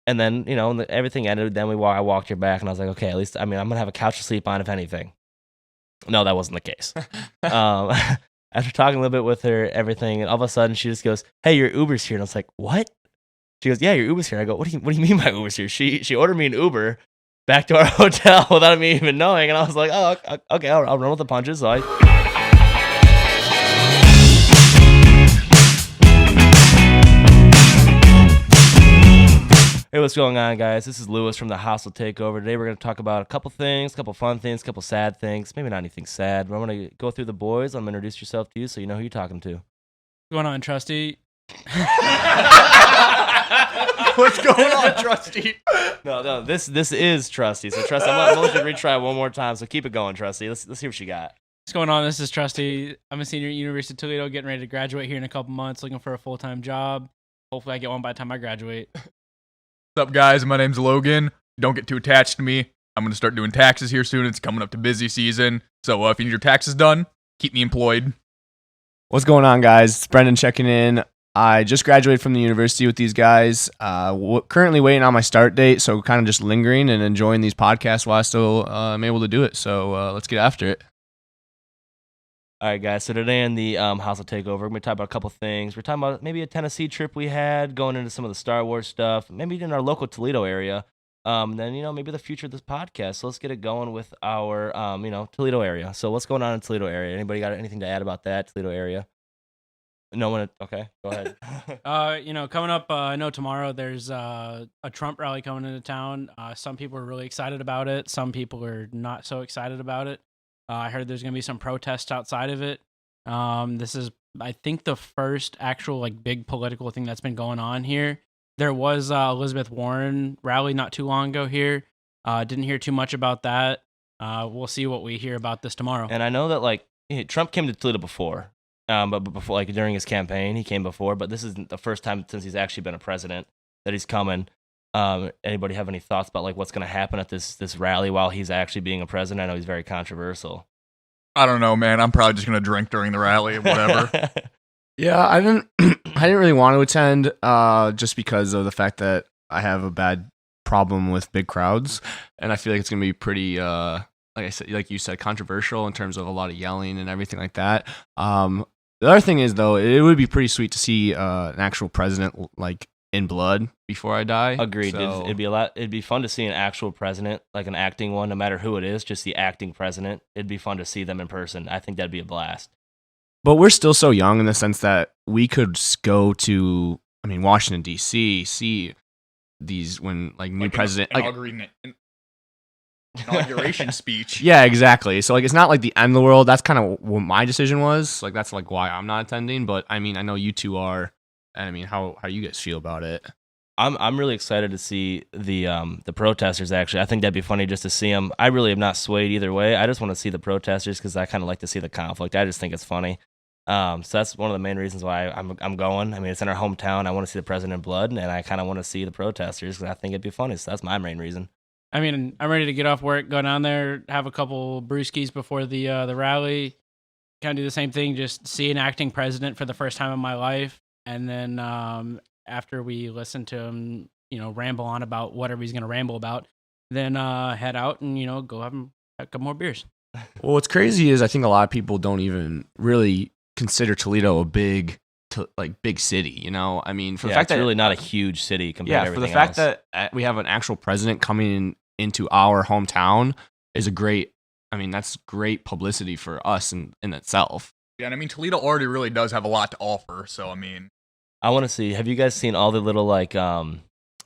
And then, everything ended. Then I walked her back, and I was like, okay, at least, I'm going to have a couch to sleep on, if anything. No, that wasn't the case. um, After talking a little bit with her, everything, and all of a sudden she just goes, hey, your Uber's here. And I was like, what? She goes, yeah, your Uber's here. I go, what do you mean my Uber's here? She ordered me an Uber back to our hotel without me even knowing. And I was like, oh, okay, I'll run with the punches. So Hey, what's going on, guys? This is Lewis from the Hostel Takeover. Today we're going to talk about a couple things, a couple fun things, a couple sad things. Maybe not anything sad, but I'm going to go through the boys. I'm going to introduce yourself to you so you know who you're talking to. What's going on, Trusty? What's going on, Trusty? No, this is Trusty. So, Trusty, I'm going to retry one more time, so keep it going, Trusty. Let's see what you got. What's going on? This is Trusty. I'm a senior at University of Toledo, getting ready to graduate here in a couple months, looking for a full-time job. Hopefully I get one by the time I graduate. What's up, guys? My name's Logan. Don't get too attached to me. I'm going to start doing taxes here soon. It's coming up to busy season. So if you need your taxes done, keep me employed. What's going on, guys? It's Brendan checking in. I just graduated from the university with these guys. Currently waiting on my start date, so kind of just lingering and enjoying these podcasts while I still am able to do it. So let's get after it. All right, guys. So today in the Hostel Takeover, we're going to talk about a couple things. We're talking about maybe a Tennessee trip we had, going into some of the Star Wars stuff, maybe in our local Toledo area. Then, maybe the future of this podcast. So let's get it going with our, Toledo area. So what's going on in Toledo area? Anybody got anything to add about that, Toledo area? No one? Okay, go ahead. Coming up, I know tomorrow there's a Trump rally coming into town. Some people are really excited about it. Some people are not so excited about it. I heard there's going to be some protests outside of it. This is, I think, the first actual big political thing that's been going on here. There was Elizabeth Warren rally not too long ago here. Didn't hear too much about that. We'll see what we hear about this tomorrow. And I know that Trump came to Toledo before, but before during his campaign he came before. But this isn't the first time since he's actually been a president that he's coming. Anybody have any thoughts about what's going to happen at this rally while he's actually being a president? I know he's very controversial. I don't know, man. I'm probably just going to drink during the rally or whatever. Yeah, I didn't really want to attend just because of the fact that I have a bad problem with big crowds, and I feel like it's going to be pretty, like you said, controversial in terms of a lot of yelling and everything like that. The other thing is, though, it would be pretty sweet to see an actual president in blood before I die. Agreed. So, It'd be fun to see an actual president, like an acting one, no matter who it is, just the acting president. It'd be fun to see them in person. I think that'd be a blast. but we're still so young in the sense that we could go to, Washington D.C., see these when new president inauguration speech. Yeah, exactly. So it's not the end of the world. That's kind of what my decision was. That's why I'm not attending. But I know you two are. And how you guys feel about it? I'm really excited to see the protesters. Actually, I think that'd be funny just to see them. I really am not swayed either way. I just want to see the protesters because I kind of like to see the conflict. I just think it's funny. So that's one of the main reasons why I'm going. It's in our hometown. I want to see the president in blood, and I kind of want to see the protesters because I think it'd be funny. So that's my main reason. I'm ready to get off work, go down there, have a couple brewskis before the rally. Kind of do the same thing, just see an acting president for the first time in my life. And then after we listen to him, ramble on about whatever he's going to ramble about, then head out and, go have a couple more beers. Well, what's crazy is I think a lot of people don't even really consider Toledo a big city, for the fact that really not a huge city compared to everything for the fact else. that we have an actual president coming into our hometown is a great, that's great publicity for us in itself. Yeah, and Toledo already really does have a lot to offer, so I want to see. Have you guys seen all the little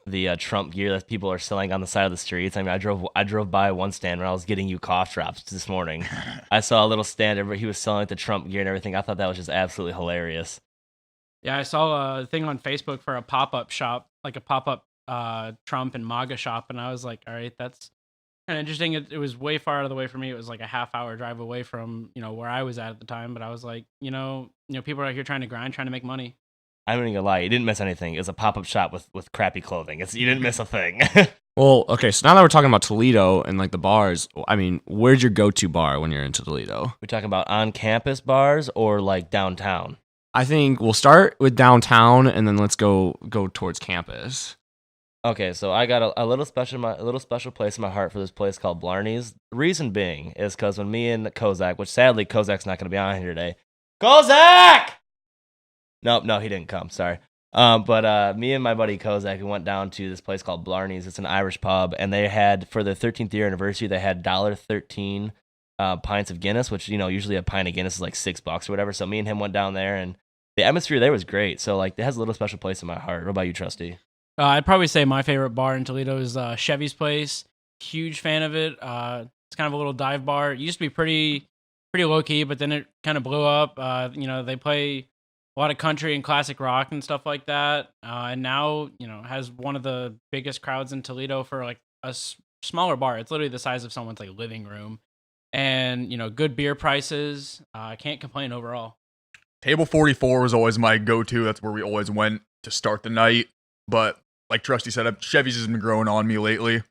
the Trump gear that people are selling on the side of the streets? I drove by one stand when I was getting you cough drops this morning. I saw a little stand where he was selling the Trump gear and everything. I thought that was just absolutely hilarious. Yeah, I saw a thing on Facebook for a pop-up shop, a pop-up Trump and MAGA shop, and I was like, all right, that's kind of interesting. It was way far out of the way for me. It was a half-hour drive away from where I was at the time, but I was like, people are out here trying to grind, trying to make money. I'm not gonna lie, you didn't miss anything. It was a pop-up shop with crappy clothing. You didn't miss a thing. Well, okay, so now that we're talking about Toledo and the bars, where's your go-to bar when you're in Toledo? We're talking about on-campus bars or downtown? I think we'll start with downtown and then let's go towards campus. Okay, so I got a little special place in my heart for this place called Blarney's. Reason being is because when me and Kozak, which sadly Kozak's not going to be on here today. Kozak! Nope, no, he didn't come. Sorry. But me and my buddy Kozak, we went down to this place called Blarney's. It's an Irish pub, and they had for their 13th year anniversary, they had $13 pints of Guinness, which usually a pint of Guinness is like $6 or whatever. So me and him went down there, and the atmosphere there was great. So like, it has a little special place in my heart. What about you, Trusty? I'd probably say my favorite bar in Toledo is Chevy's Place. Huge fan of it. It's kind of a little dive bar. It used to be pretty low key, but then it kind of blew up. They play a lot of country and classic rock and stuff like that. And now, has one of the biggest crowds in Toledo for like a smaller bar. It's literally the size of someone's like living room. And, good beer prices. I can't complain overall. Table 44 was always my go-to. That's where we always went to start the night. But like Trusty said, Chevy's has been growing on me lately.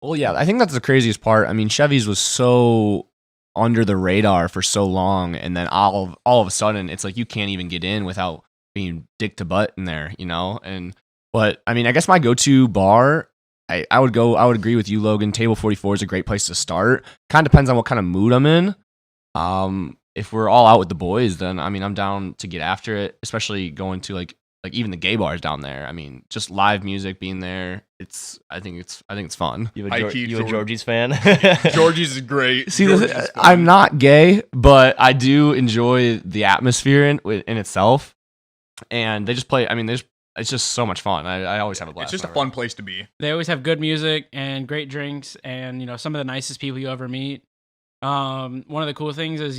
Well, yeah, I think that's the craziest part. I mean, Chevy's was so under the radar for so long, and then all of a sudden, it's like you can't even get in without being dick to butt in there, But I mean, I guess my go-to bar, I would agree with you, Logan. Table 44 is a great place to start. Kind of depends on what kind of mood I'm in. If we're all out with the boys, then I mean, I'm down to get after it, especially going to like even the gay bars down there. I mean, just live music being there. I think it's fun. You a Georgie's fan? Georgie's is great. See, I'm not gay, but I do enjoy the atmosphere in itself. And they just play. I mean, it's just so much fun. I always have a blast. It's just a fun place to be. They always have good music and great drinks, and some of the nicest people you ever meet. One of the cool things is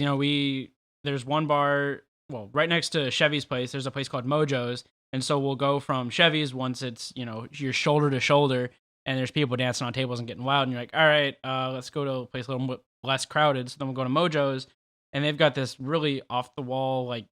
there's one bar. Well, right next to Chevy's place, there's a place called Mojo's. And so we'll go from Chevy's once it's, you're shoulder to shoulder and there's people dancing on tables and getting wild. And you're like, all right, let's go to a place a little bit less crowded. So then we'll go to Mojo's, and they've got this really off the wall, like,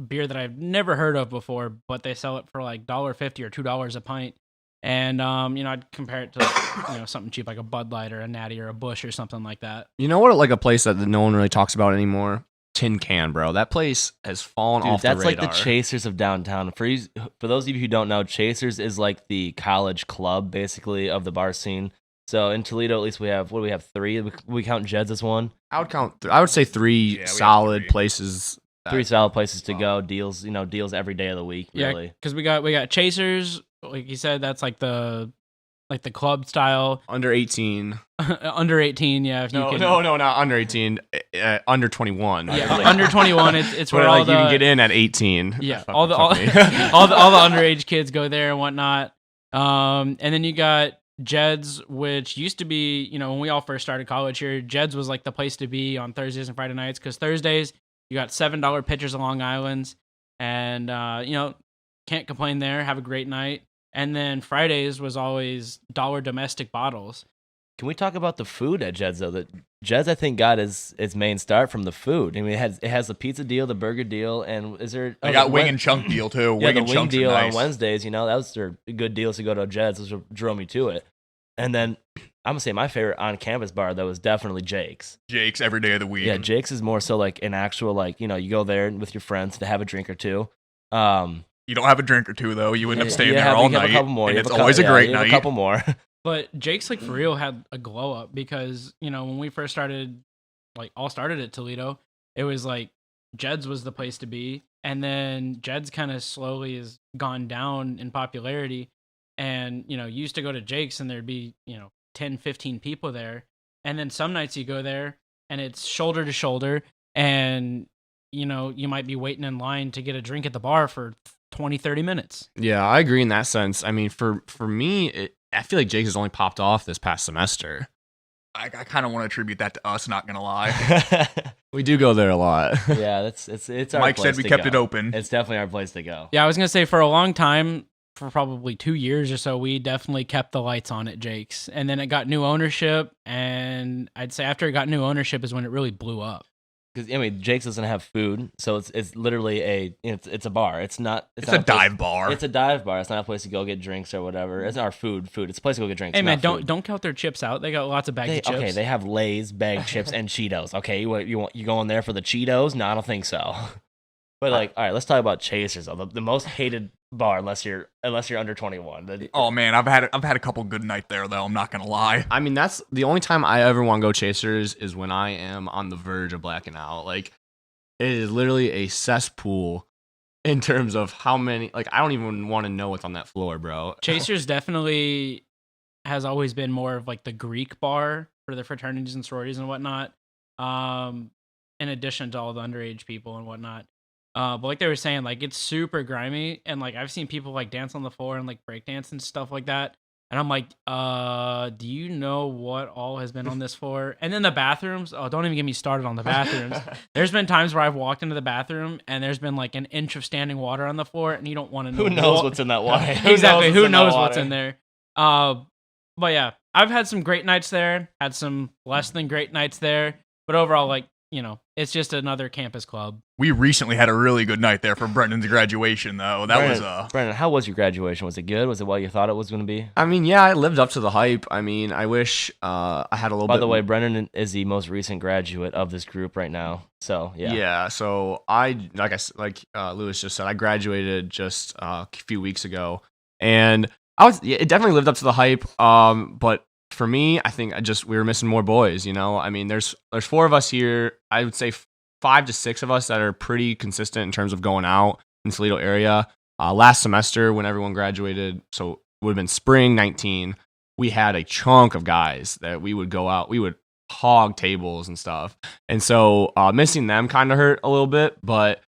beer that I've never heard of before, but they sell it for like $1.50 or $2 a pint. And, I'd compare it to, something cheap like a Bud Light or a Natty or a Busch or something like that. You know what? Like a place that no one really talks about anymore? Tin Can, bro. That place has fallen off the radar. That's like the Chasers of downtown. For those of you who don't know, Chasers is like the college club, basically, of the bar scene. So in Toledo, at least we have 3. We count Jed's as one. I would say 3 solid places. 3 solid places to go. Deals, deals every day of the week. Really. Yeah, because we got Chasers. Like you said, that's like the club style. Under 18. Under 18, yeah. No, not under 18. Under 21. Yeah, under 21. It's where you can get in at 18. Yeah, all the underage kids go there and whatnot. And then you got Jed's, which used to be, when we all first started college here, Jed's was like the place to be on Thursdays and Friday nights, because Thursdays you got $7 pitchers of Long Island's, and can't complain there. Have a great night. And then Fridays was always $1 domestic bottles. Can we talk about the food at Jed's, though? Jed's, I think, got its main start from the food. I mean, it has the pizza deal, the burger deal, and is there... They got wing and chunk deal, too. Yeah, the wing deal on Wednesdays, that was their good deals to go to Jed's, which drove me to it. And then, I'm going to say my favorite on-campus bar, though, is definitely Jake's. Jake's every day of the week. Yeah, Jake's is more so like an actual, like, you go there with your friends to have a drink or two. You don't have a drink or two, though. You end up staying there all night. A couple more. And it's always a great night. A couple more. But Jake's, like, for real had a glow up, because, when we first started, like, all started at Toledo, it was like Jed's was the place to be. And then Jed's kind of slowly has gone down in popularity. And, you used to go to Jake's and there'd be, 10, 15 people there. And then some nights you go there and it's shoulder to shoulder. And, you might be waiting in line to get a drink at the bar for 20, 30 minutes. Yeah, I agree in that sense. I mean, for me, I feel like Jake's has only popped off this past semester. I kind of want to attribute that to us, not going to lie. We do go there a lot. Yeah, it's our Mike place said we to kept go. it open. It's definitely our place to go. Yeah, I was going to say, for a long time, for probably 2 years or so, we definitely kept the lights on at Jake's. And then it got new ownership, and I'd say after it got new ownership is when it really blew up. Because Jake's doesn't have food, so it's literally it's a bar. It's not a dive bar. It's a dive bar. It's not a place to go get drinks or whatever. It's our food. It's a place to go get drinks. Hey man, don't count their chips out. They got lots of bags of chips. Okay, they have Lay's, bag chips, and Cheetos. Okay, you going there for the Cheetos? No, I don't think so. But all right, let's talk about Chasers. Though. The most hated bar unless you're under 21. Oh man, I've had a couple good nights there though. I'm not gonna lie. I mean, that's the only time I ever want to go Chasers is when I am on the verge of blacking out. Like, it is literally a cesspool in terms of how many. Like, I don't even want to know what's on that floor, bro. Chasers definitely has always been more of like the Greek bar for the fraternities and sororities and whatnot. In addition to all the underage people and whatnot. But like they were saying, like it's super grimy, and like I've seen people like dance on the floor and like break dance and stuff like that. And I'm like, do you know what all has been on this floor? And then the bathrooms. Oh, don't even get me started on the bathrooms. There's been times where I've walked into the bathroom and there's been like an inch of standing water on the floor, and you don't want to know Who knows what's in that water? Exactly. Who knows that what's water? in there? But yeah, I've had some great nights there. Had some less than great nights there. But overall, like, you know, it's just another campus club. We recently had a really good night there for Brendan's graduation, though. That was Brendan, how was your graduation? Was it good? Was it what you thought it was going to be? I mean, yeah, I lived up to the hype. I mean, I wish I had a little bit. By the way, Brendan is the most recent graduate of this group right now. So yeah. Yeah. So like Lewis just said, I graduated just a few weeks ago, and it definitely lived up to the hype. But for me, I think we were missing more boys. You know, I mean, there's 4 of us here. I would say 5 to 6 of us that are pretty consistent in terms of going out in Toledo area. Last semester, when everyone graduated, so it would have been spring 19, we had a chunk of guys that we would go out. We would hog tables and stuff. And so missing them kind of hurt a little bit, but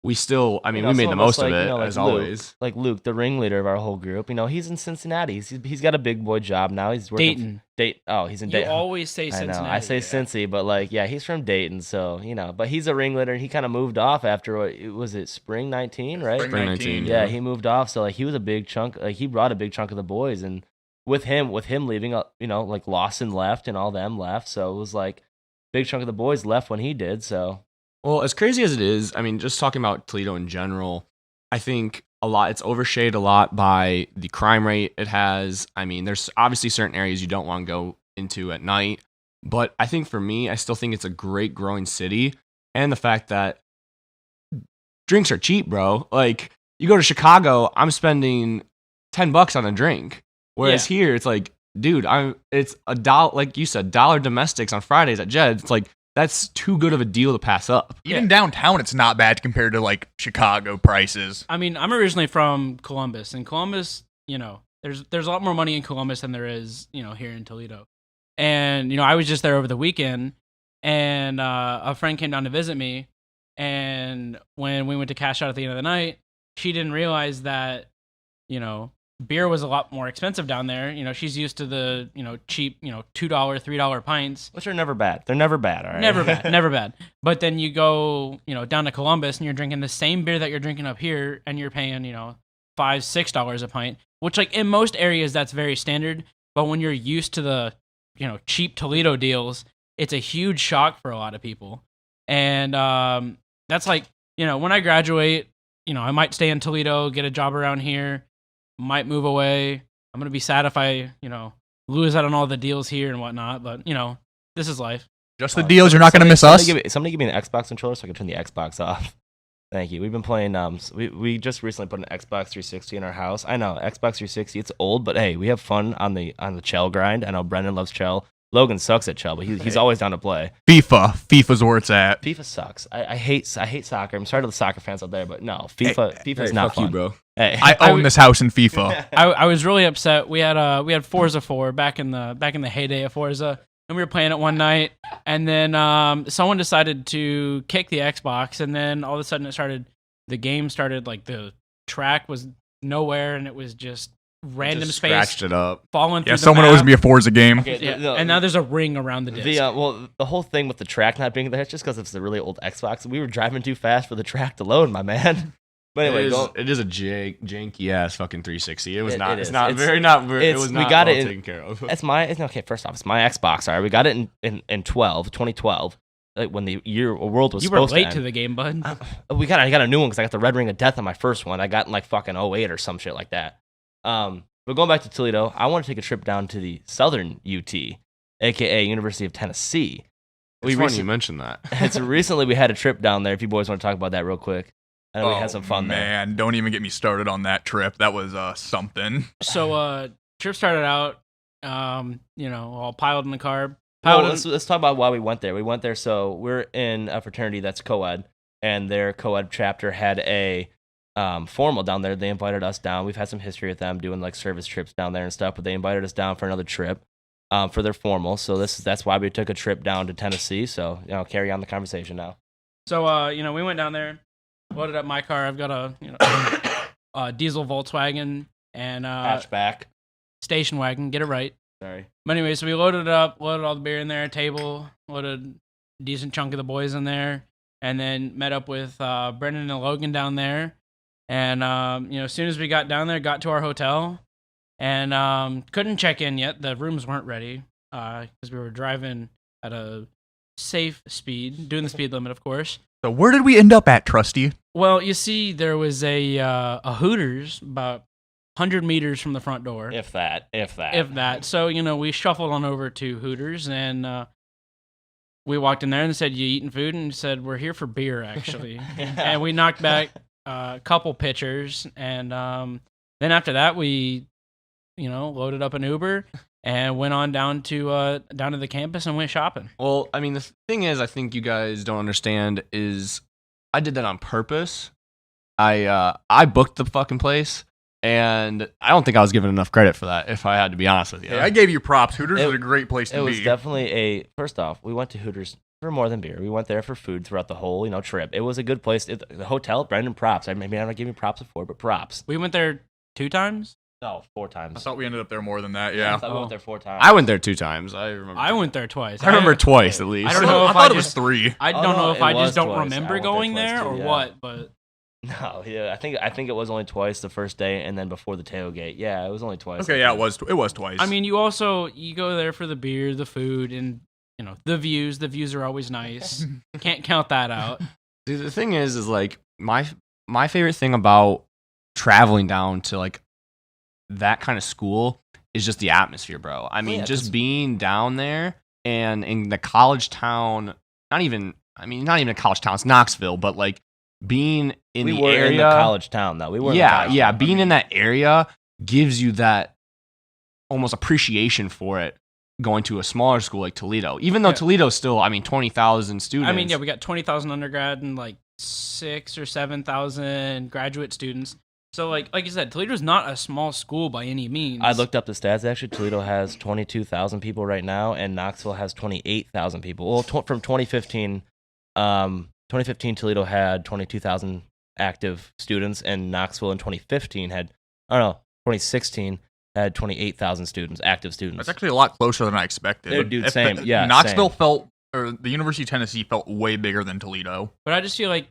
we still, I mean, we made the most of it, as always. Like Luke, the ringleader of our whole group, you know, he's in Cincinnati. He's got a big boy job now. He's working Dayton. Oh, he's in You Dayton. always say I Cincinnati. know. I say Cincy, but like, yeah, he's from Dayton, so you know. But he's a ringleader, and he kind of moved off after was it spring 19, right? Spring 19. Yeah, he moved off, so like he was a big chunk. Like he brought a big chunk of the boys, and with him leaving, you know, like Lawson left and all them left, so it was like big chunk of the boys left when he did. So well, as crazy as it is, I mean, just talking about Toledo in general, I think it's overshadowed a lot by the crime rate it has. I mean, there's obviously certain areas you don't want to go into at night, but I think for me, I still think it's a great growing city, and the fact that drinks are cheap, bro. Like, you go to Chicago, I'm spending $10 on a drink, whereas here it's like, dude, it's $1, like you said, $1 domestics on Fridays at Jed's. It's like, that's too good of a deal to pass up. Even downtown, it's not bad compared to like Chicago prices. I mean, I'm originally from Columbus, and Columbus, you know, there's a lot more money in Columbus than there is, you know, here in Toledo. And you know, I was just there over the weekend, and a friend came down to visit me, and when we went to cash out at the end of the night, she didn't realize that, you know, beer was a lot more expensive down there. You know, she's used to the, you know, cheap, you know, $2, $3 pints. which are never bad. They're never bad, all right? Never bad, never bad. But then you go, you know, down to Columbus and you're drinking the same beer that you're drinking up here, and you're paying, you know, $5, $6 a pint, which like in most areas that's very standard. But when you're used to the, you know, cheap Toledo deals, it's a huge shock for a lot of people. And that's like, you know, when I graduate, you know, I might stay in Toledo, get a job around here, might move away. I'm going to be sad if I, you know, lose out on all the deals here and whatnot. But, you know, this is life. Just the deals. You're not going to miss us. Somebody give me an Xbox controller so I can turn the Xbox off. Thank you. We've been playing. We just recently put an Xbox 360 in our house. I know Xbox 360. It's old, but hey, we have fun on the Chell grind. I know Brendan loves Chell. Logan sucks at Chell, but he's always down to play. FIFA's where it's at. FIFA sucks. I hate soccer. I'm sorry to the soccer fans out there, but no, FIFA's not fuck fun. you, bro. Hey, I own this house in FIFA. I was really upset. We had Forza 4 back in the heyday of Forza, and we were playing it one night, and then someone decided to kick the Xbox, and then all of a sudden the game started, like the track was nowhere, and it was just random Just space scratched it up. falling through Yeah, the someone map. owes me a Forza game. Okay, Yeah, and now there's a ring around the disc. the whole thing with the track not being there, it's just because it's a really old Xbox. We were driving too fast for the track to load, my man. But anyway, it is a janky ass fucking 360. It was It not. is. It's not It's- very not. It was we not got well it in- taken care of. okay. First off, it's my Xbox. All right, we got it in 2012, like when the world was you were supposed late to to end. the game, bud. I got a new one because I got the Red Ring of Death on my first one. I got in like fucking 08 or some shit like that. But going back to Toledo, I want to take a trip down to the Southern UT, aka University of Tennessee. It's funny you mentioned that. Recently we had a trip down there. If you boys want to talk about that real quick. and we had some fun there. Man, don't even get me started on that trip. That was something. So trip started out, all piled in the car. Well, let's talk about why we went there. We went there, so we're in a fraternity that's co-ed, and their co-ed chapter had a formal down there. They invited us down. We've had some history with them doing like service trips down there and stuff, but they invited us down for another trip for their formal. So that's why we took a trip down to Tennessee. So carry on the conversation now. So we went down there, loaded up my car. I've got a diesel Volkswagen and Hatchback, station wagon. Get it right. Sorry. But anyway, so we loaded it up, loaded all the beer in there, table, loaded a decent chunk of the boys in there, and then met up with Brendan and Logan down there. And, as soon as we got down there, got to our hotel, and couldn't check in yet. The rooms weren't ready because we were driving at a safe speed, doing the speed limit, of course. So where did we end up at, Trusty? Well, you see, there was a Hooters about 100 meters from the front door. If that. So, we shuffled on over to Hooters, and we walked in there and said, "You eating food?" And said, "We're here for beer, actually." Yeah. And we knocked back a couple pitchers, and then after that, we, loaded up an Uber and went on down to the campus and went shopping. Well, I mean, the thing is, I think you guys don't understand is I did that on purpose. I booked the fucking place. And I don't think I was given enough credit for that, if I had to be honest with you. Hey, I gave you props. Hooters was a great place to be. It was definitely first off, we went to Hooters for more than beer. We went there for food throughout the whole, trip. It was a good place. The hotel, Brendan, props. Maybe I'm not giving you props before, but props. We went there 2 times? No, 4 times. I thought we ended up there more than that, I yeah. thought we went there 4 times. I went there 2 times. I remember. I went there twice. I remember twice at least. I don't know if I thought I it was just 3. I don't Oh, know no, if it I was just don't twice. I remember went there going twice there too, or yeah. what, but No, yeah, I think it was only twice the first day, and then before the tailgate. Yeah, it was only twice. Okay, yeah, it was twice. I mean, you go there for the beer, the food, and the views. The views are always nice. Can't count that out. See, the thing is like my favorite thing about traveling down to like that kind of school is just the atmosphere, bro. I mean, just being down there and in the college town, not even a college town, it's Knoxville, but like being in the area. In the college town, though. We were being in that area gives you that almost appreciation for it going to a smaller school like Toledo. Even though Toledo's still, 20,000 students. We got 20,000 undergrad and like 6,000 or 7,000 graduate students. So like you said, Toledo's not a small school by any means. I looked up the stats. Actually, Toledo has 22,000 people right now, and Knoxville has 28,000 people. Well, from 2015, 2015 Toledo had 22,000 active students, and Knoxville in 2016 had 28,000 students, active students. That's actually a lot closer than I expected. Dude, same. Yeah, Knoxville same. the University of Tennessee felt way bigger than Toledo. But I just feel like,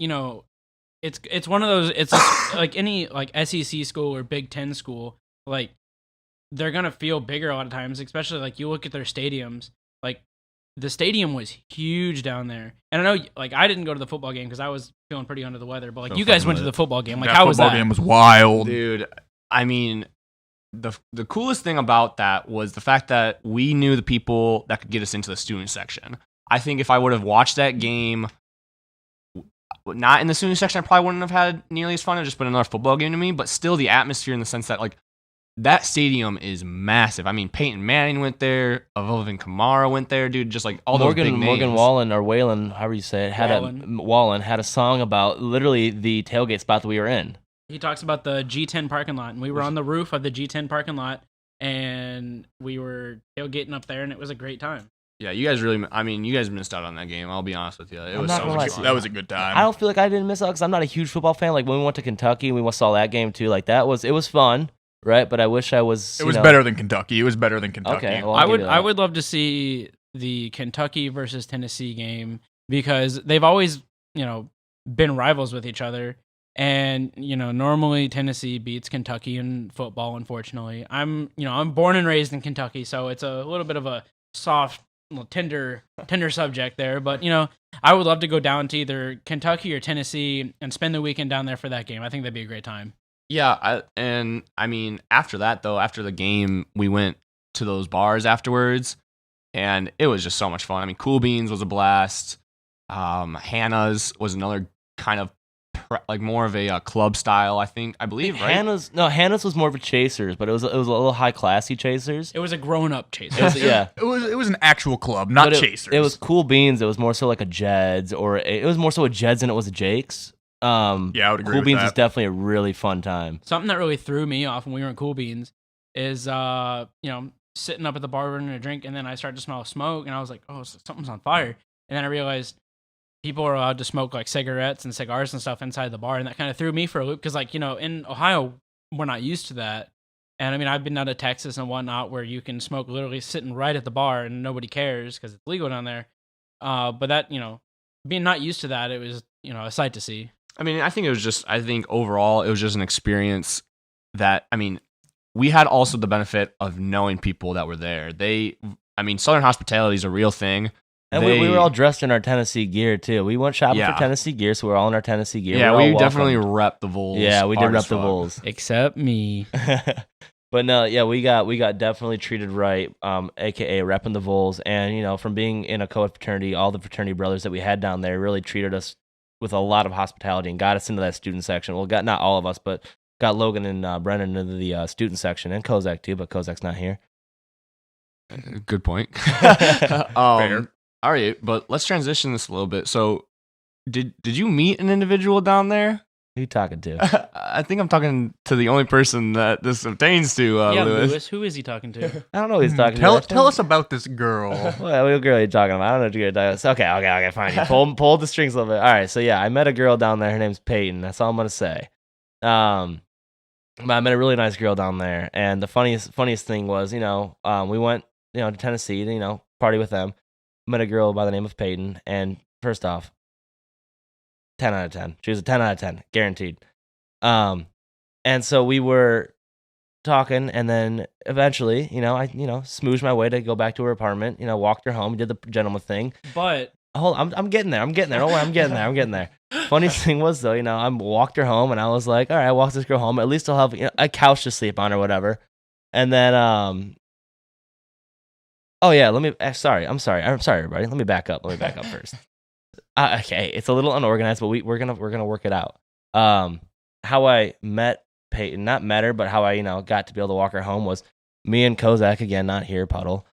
it's one of those, it's like any like SEC school or Big Ten school, like they're going to feel bigger a lot of times, especially like you look at their stadiums, like the stadium was huge down there. And I know like I didn't go to the football game because I was feeling pretty under the weather, but like you guys went to the football game. Like how was that? That football game was wild. Dude, I mean, the coolest thing about that was the fact that we knew the people that could get us into the student section. I think if I would have watched that game not in the student section, I probably wouldn't have had nearly as fun. It just been another football game to me, but still the atmosphere in the sense that like that stadium is massive. I mean, Peyton Manning went there, Avovin Kamara went there, dude. Just like all those big names. Morgan Wallen or Whalen, however you say it, Wallen had a song about literally the tailgate spot that we were in. He talks about the G10 parking lot, and we were on the roof of the G10 parking lot, and we were tailgating up there, and it was a great time. Yeah, you guys missed out on that game. I'll be honest with you. It was so much fun. That was a good time. I don't feel like I didn't miss out because I'm not a huge football fan. Like when we went to Kentucky, we saw that game too. Like it was fun, right? But I wish I was. It was better than Kentucky. Okay, well, I would love to see the Kentucky versus Tennessee game because they've always been rivals with each other. And normally Tennessee beats Kentucky in football. Unfortunately, I'm born and raised in Kentucky, so it's a little bit of a soft, tender subject there. But I would love to go down to either Kentucky or Tennessee and spend the weekend down there for that game. I think that'd be a great time. Yeah, after that though, after the game, we went to those bars afterwards, and it was just so much fun. I mean, Cool Beans was a blast. Hannah's was another kind of like more of a club style. I believe, right? Hannah's was more of a Chasers, but it was a little high classy Chasers. It was a grown-up Chasers. It was, It was an actual club, not but Chasers. It was Cool Beans. It was more so like a Jed's, or it was more so a Jed's than it was a Jake's. Yeah, I would agree Cool with Beans that. is definitely a really fun time. Something that really threw me off when we were in Cool Beans is, sitting up at the bar ordering a drink, and then I started to smell smoke, and I was like, oh, something's on fire. And then I realized people are allowed to smoke like cigarettes and cigars and stuff inside the bar, and that kind of threw me for a loop because, like, in Ohio, we're not used to that. And I mean, I've been out of Texas and whatnot where you can smoke literally sitting right at the bar and nobody cares because it's legal down there. But that, being not used to that, it was, a sight to see. I mean, I think overall it was just an experience that, I mean, we had also the benefit of knowing people that were there. Southern hospitality is a real thing. And we were all dressed in our Tennessee gear too. We went shopping for Tennessee gear, so we were all in our Tennessee gear. Yeah, we definitely rep the Vols. Yeah, we did rep the Vols. Except me. But no, yeah, we got definitely treated right, aka repping the Vols. And from being in a co-ed fraternity, all the fraternity brothers that we had down there really treated us with a lot of hospitality and got us into that student section. Well, got not all of us, but got Logan and Brennan into the student section, and Kozak too, but Kozak's not here. Good point. Fair. All right, but let's transition this a little bit. So, did you meet an individual down there? Who are you talking to? I think I'm talking to the only person that this obtains to, Lewis. Who is he talking to? I don't know who he's talking to. Tell us about this girl. What girl are you talking about? I don't know what you're talking about. Okay, fine. You pull the strings a little bit. All right, so yeah, I met a girl down there. Her name's Peyton. That's all I'm going to say. I met a really nice girl down there. And the funniest thing was, we went, to Tennessee to, party with them. Met a girl by the name of Peyton, and first off, 10 out of 10. She was a 10 out of 10, guaranteed. And so we were talking, and then eventually, I, smooshed my way to go back to her apartment, walked her home, did the gentleman thing. But hold on, I'm getting there. Don't worry, I'm getting there. Funniest thing was, though, I walked her home, and I was like, all right, I walked this girl home. At least I'll have a couch to sleep on or whatever. And then, oh yeah, I'm sorry, everybody. Let me back up first. Okay, it's a little unorganized, but we're gonna work it out. How I met Peyton, not met her, but how I got to be able to walk her home was me and Kozak, again, not here, Puddle.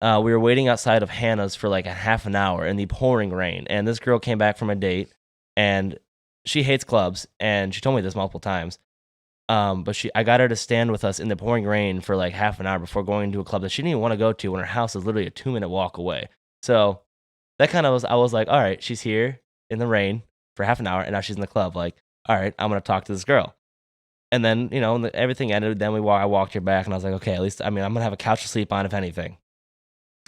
We were waiting outside of Hannah's for like a half an hour in the pouring rain, and this girl came back from a date, and she hates clubs, and she told me this multiple times. But I got her to stand with us in the pouring rain for like half an hour before going to a club that she didn't even want to go to when her house is literally a 2-minute walk away. So that kind of I was like, all right, she's here in the rain for half an hour, and now she's in the club. Like, all right, I'm going to talk to this girl. And then, everything ended. Then I walked her back, and I was like, okay, at least, I'm going to have a couch to sleep on, if anything.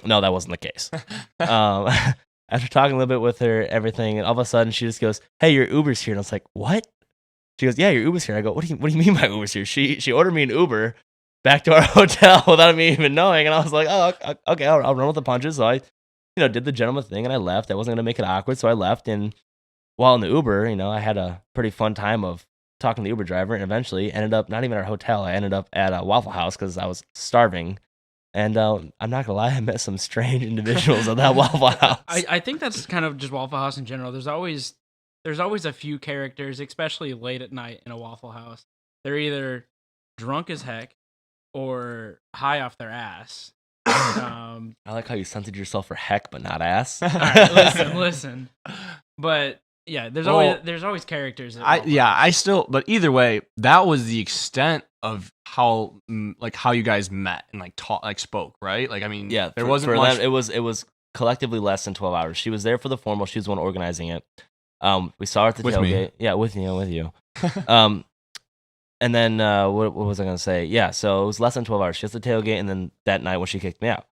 No, that wasn't the case. After talking a little bit with her, everything, and all of a sudden she just goes, hey, your Uber's here. And I was like, what? She goes, yeah, your Uber's here. I go, what do you mean my Uber's here? She ordered me an Uber back to our hotel without me even knowing. And I was like, oh, okay, I'll run with the punches. So I, did the gentleman thing, and I left. I wasn't going to make it awkward, so I left. And while in the Uber, I had a pretty fun time of talking to the Uber driver, and eventually ended up not even at our hotel. I ended up at a Waffle House because I was starving. And I'm not going to lie, I met some strange individuals at that Waffle House. I think that's kind of just Waffle House in general. There's always a few characters, especially late at night in a Waffle House. They're either drunk as heck or high off their ass. I like how you censored yourself for heck, but not ass. All right, listen. But yeah, there's always characters. But either way, that was the extent of how you guys met and spoke, right? Like, I mean, yeah, there wasn't much. Them, it was collectively less than 12 hours. She was there for the formal. She was the one organizing it. We saw her at the tailgate. Me. Yeah, with you. And then what was I gonna say? Yeah, so it was less than 12 hours. She has the tailgate, and then that night when she kicked me out,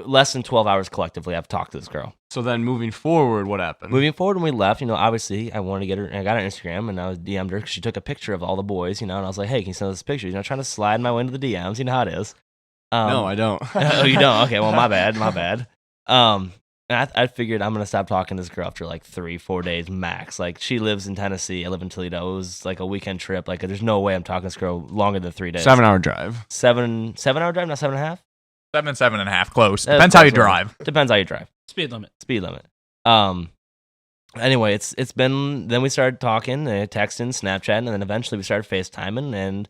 less than 12 hours collectively. I've talked to this girl. So then, moving forward, what happened? Moving forward, when we left, obviously, I wanted to get her. And I got her Instagram, and I was DM'd her because she took a picture of all the boys, and I was like, hey, can you send us pictures? Trying to slide my way into the DMs. You know how it is. No, I don't. Oh, you don't? Okay, well, my bad. And I figured I'm going to stop talking to this girl after like 3-4 days max. Like, she lives in Tennessee. I live in Toledo. It was like a weekend trip. Like, there's no way I'm talking to this girl longer than 3 days. 7-hour drive. 7-hour drive, not 7.5? 7.5, close. Depends how you drive. Depends how you drive. Speed limit. Anyway, it's been. Then we started talking, texting, Snapchatting, and then eventually we started FaceTiming. And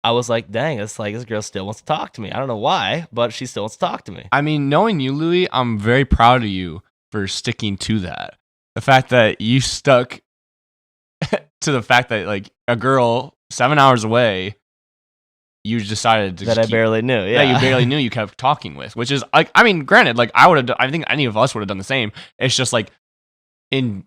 I was like, "Dang, it's like this girl still wants to talk to me. I don't know why, but she still wants to talk to me." I mean, knowing you, Louis, I'm very proud of you for sticking to that. The fact that you stuck to the fact that like a girl 7 hours away, you decided to That I barely knew. Yeah, that you barely knew you kept talking with, which is like, I mean, granted, like I think any of us would have done the same. It's just like in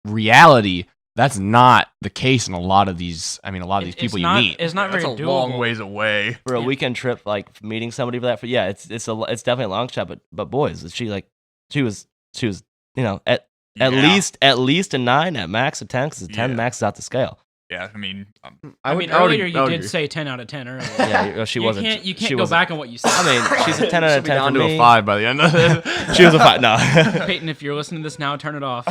reality, that's not the case in a lot of these. I mean, a lot of these people you meet. It's not That's very a doable. long ways away. for a weekend trip, like meeting somebody for that. Yeah, it's definitely a long shot. But boys, she was at least a 9, at max a 10, because 10 Yeah. maxes out the scale. Yeah, I mean, I mean, earlier you did say 10 out of 10 earlier. Yeah, she wasn't. You can't she go wasn't- back on what you said. I mean, she's a 10 out She'll of be 10 down for to me. a 5 by the end of it. She was a 5. No. Peyton, if you're listening to this now, turn it off.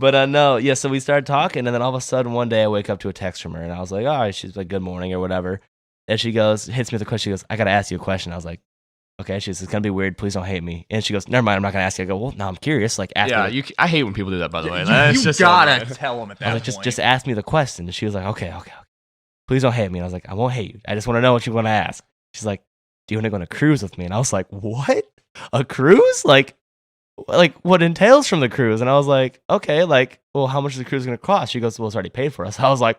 But no, yeah. So we started talking, and then all of a sudden one day I wake up to a text from her, and I was like, "Oh," she's like, "Good morning" or whatever. And she hits me with a question. She goes, "I gotta ask you a question." I was like, "Okay." She says, "It's gonna be weird. Please don't hate me." And she goes, "Never mind. I'm not gonna ask you." I go, "Well, no, I'm curious. Like, ask Yeah, me." I hate when people do that. By the way, you That's just so gotta annoying. tell him at I that was like, point. just ask me the question. And she was like, okay. Please don't hate me. And I was like, I won't hate you. I just want to know what you want to ask. She's like, do you want to go on a cruise with me? And I was like, what? A cruise? Like what entails from the cruise? And I was like, okay, like, well, how much is the cruise going to cost? She goes, well, it's already paid for us. I was like,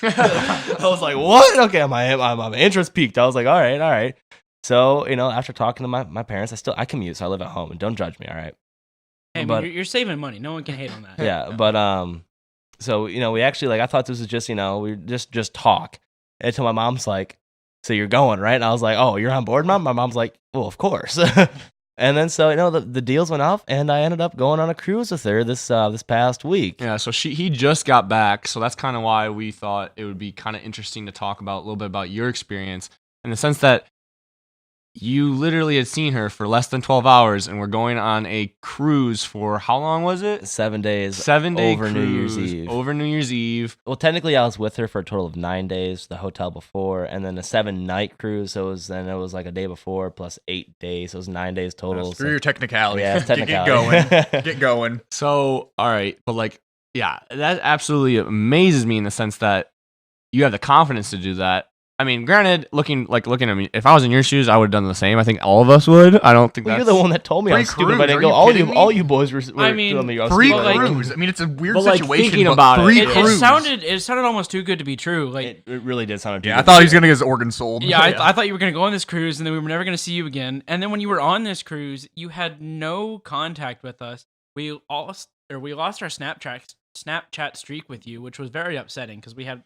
I was like, what? Okay, my interest peaked. I was like, all right. So, after talking to my parents, I commute, so I live at home, and don't judge me, all right? Hey, But- you're saving money. No one can hate on that. Yeah, but so we actually, like, I thought this was just we just talk until my mom's like, so you're going, right? And I was like, oh, you're on board, Mom? My mom's like, well, of course. And then so the deals went off, and I ended up going on a cruise with her this past week. Yeah, so he just got back, so that's kind of why we thought it would be kind of interesting to talk about a little bit about your experience in the sense that you literally had seen her for less than 12 hours, and we're going on a cruise for how long was it? 7 days. 7-day over New Year's Eve. Over New Year's Eve. Well, technically, I was with her for a total of 9 days, the hotel before, and then a 7-night cruise. So it was like a day before plus 8 days. So it was 9 days total. Screw your technicality. Yeah, it's Get technicality. going. Get going. So, all right, but like, yeah, that absolutely amazes me in the sense that you have the confidence to do that. I mean, granted, looking at me, if I was in your shoes, I would have done the same. I think all of us would. I don't think Well, that's... you're the one that told me I was Free stupid, but I didn't cruise, go. are you kidding me? All you boys were I mean, telling me I was Free stupid. Like- cruise. I mean, it's a weird But, like, situation. thinking but about free it, It cruise. sounded almost too good to be true. Like, It really did sound. Yeah, I thought he was gonna get his organ sold. yeah, I thought you were gonna go on this cruise, and then we were never gonna see you again. And then when you were on this cruise, you had no contact with us. We lost our Snapchat streak with you, which was very upsetting because we had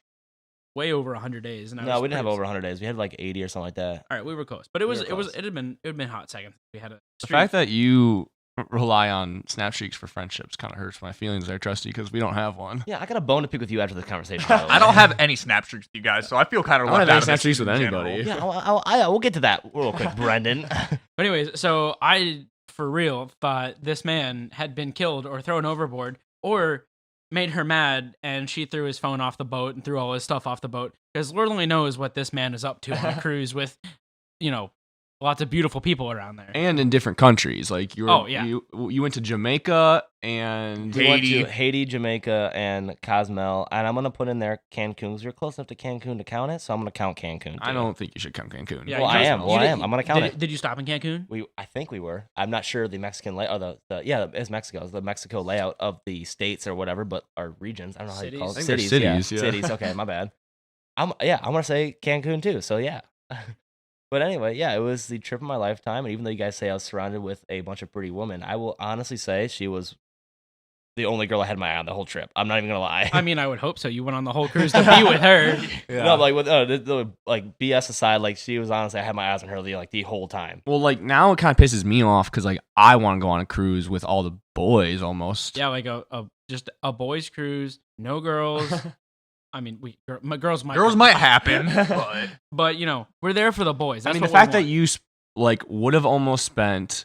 way over 100 days. And I No, was we didn't have pretty- over 100 days. We had like 80 or something like that. All right, we were close, but it We were close. it had been hot seconds. We had a The streak. fact that you rely on snap streaks for friendships kind of hurts my feelings there, Trusty, because we don't have one. Yeah, I got a bone to pick with you after the conversation. by the way. I don't have any snap streaks with you guys, so I feel kind of I don't left have any out of snap this streaks with in anybody. general. Yeah, we'll get to that real quick, Brendan. But anyways, so I, for real, thought this man had been killed or thrown overboard or made her mad, and she threw his phone off the boat and threw all his stuff off the boat. Because Lord only knows what this man is up to on a cruise with, lots of beautiful people around there. And in different countries, like you were, Oh, yeah. you went to Jamaica and We went Haiti. to Haiti, Jamaica, and Cozumel, and I'm gonna put in there Cancun because you're close enough to Cancun to count it, so I'm gonna count Cancun. I too. don't think you should come Cancun. Yeah, Well, you I just- am. you Well, I did- am. I'm gonna count it. Did you stop in Cancun? I think we were. I'm not sure the Mexican layout, or it's Mexico. It's the Mexico layout of the states or whatever, but our regions. I don't know how you call it. Cities? I think they're cities, yeah. Cities. Okay, my bad. I'm gonna say Cancun too. So yeah. But anyway, yeah, it was the trip of my lifetime, and even though you guys say I was surrounded with a bunch of pretty women, I will honestly say she was the only girl I had my eye on the whole trip. I'm not even gonna lie. I mean, I would hope so. You went on the whole cruise to be with her. No, like with like BS aside, like she was honestly, I had my eyes on her the whole time. Well, like now it kind of pisses me off because like I want to go on a cruise with all the boys almost. Yeah, like just a boys' cruise, no girls. I mean, girls might Girls might happen, but but we're there for the boys. I That's mean, the what we fact that want. you would have almost spent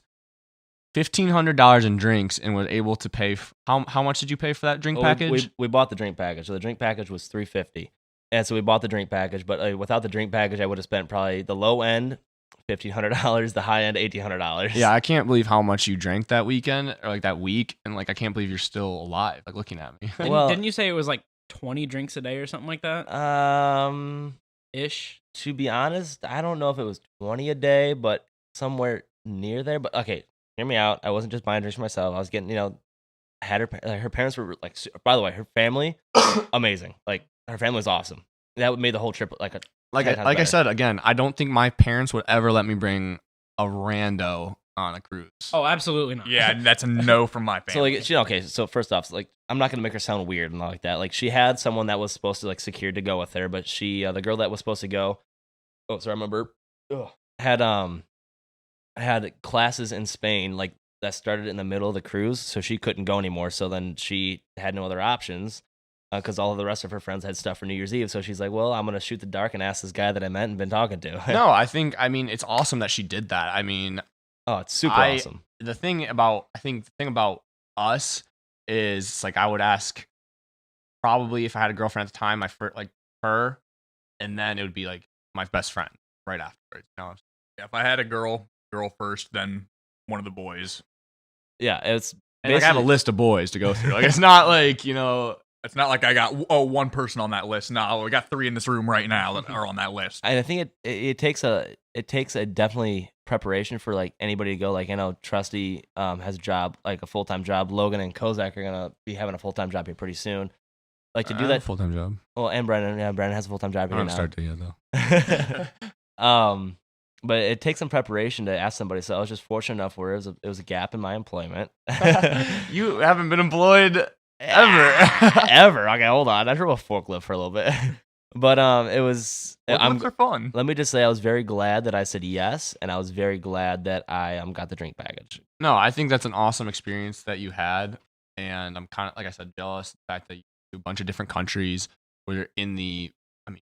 $1,500 in drinks and was able to pay. How much did you pay for that drink Well, package? we bought the drink package. So the drink package was $350, and so we bought the drink package. But without the drink package, I would have spent probably the low end $1,500. The high end $1,800. Yeah, I can't believe how much you drank that weekend or like that week, and like I can't believe you're still alive. Like looking at me. Well- Didn't you say it was like 20 drinks a day or something like that? Ish. To be honest, I don't know if it was 20 a day, but somewhere near there. But okay, hear me out. I wasn't just buying drinks for myself. I was getting, had her parents were like, by the way, her family, amazing. Like her family was awesome. That made the whole trip like 10 times I better. said again, I don't think my parents would ever let me bring a rando on a cruise. Oh, absolutely not. Yeah, that's a no from my So family. like, okay. So first off, like I'm not gonna make her sound weird and all like that. Like she had someone that was supposed to like secured to go with her, but she, the girl that was supposed to go, I remember, had classes in Spain like that started in the middle of the cruise, so she couldn't go anymore. So then she had no other options because all of the rest of her friends had stuff for New Year's Eve. So she's like, well, I'm gonna shoot the dark and ask this guy that I met and been talking to. No, I mean, it's awesome that she did that. I mean, Oh, it's super awesome. the thing about us is like I would ask probably if I had a girlfriend at the time, like her, and then it would be like my best friend right afterwards. Yeah, if I had a girl first, then one of the boys. Yeah, it's And like I have a list of boys to go through. Like it's not like It's not like I got one person on that list. No, we got 3 in this room right now that are on that list. I think it takes a definitely preparation for like anybody to go. Like I know Trusty has a job, like a full-time job. Logan and Kozak are gonna be having a full-time job here pretty soon. Like to do that full time job. Well, and Brennan has a full-time job I here don't now. start yet though. But it takes some preparation to ask somebody. So I was just fortunate enough where it was a gap in my employment. You haven't been employed ever. Ever. Okay, hold on. I drove a forklift for a little bit. But it was Forklifts are fun. let me just say I was very glad that I said yes, and I was very glad that I got the drink package. No, I think that's an awesome experience that you had, and I'm kind of like I said, jealous of the fact that you do a bunch of different countries where you're in the.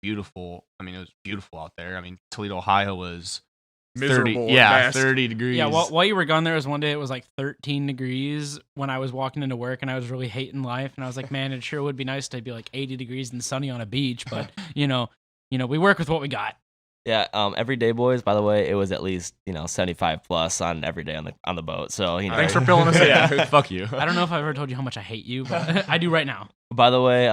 Beautiful. I mean, it was beautiful out there. I mean, Toledo, Ohio was 30, Miserable at best. 30 degrees. Yeah, while you were gone there was one day it was like 13 degrees when I was walking into work and I was really hating life and I was like, man, it sure would be nice to be like 80 degrees and sunny on a beach, but you know, we work with what we got. Yeah, everyday boys, by the way, it was at least 75 plus on every day on the boat. So Thanks for filling us in. Yeah, fuck you. I don't know if I've ever told you how much I hate you, but I do right now. By the way,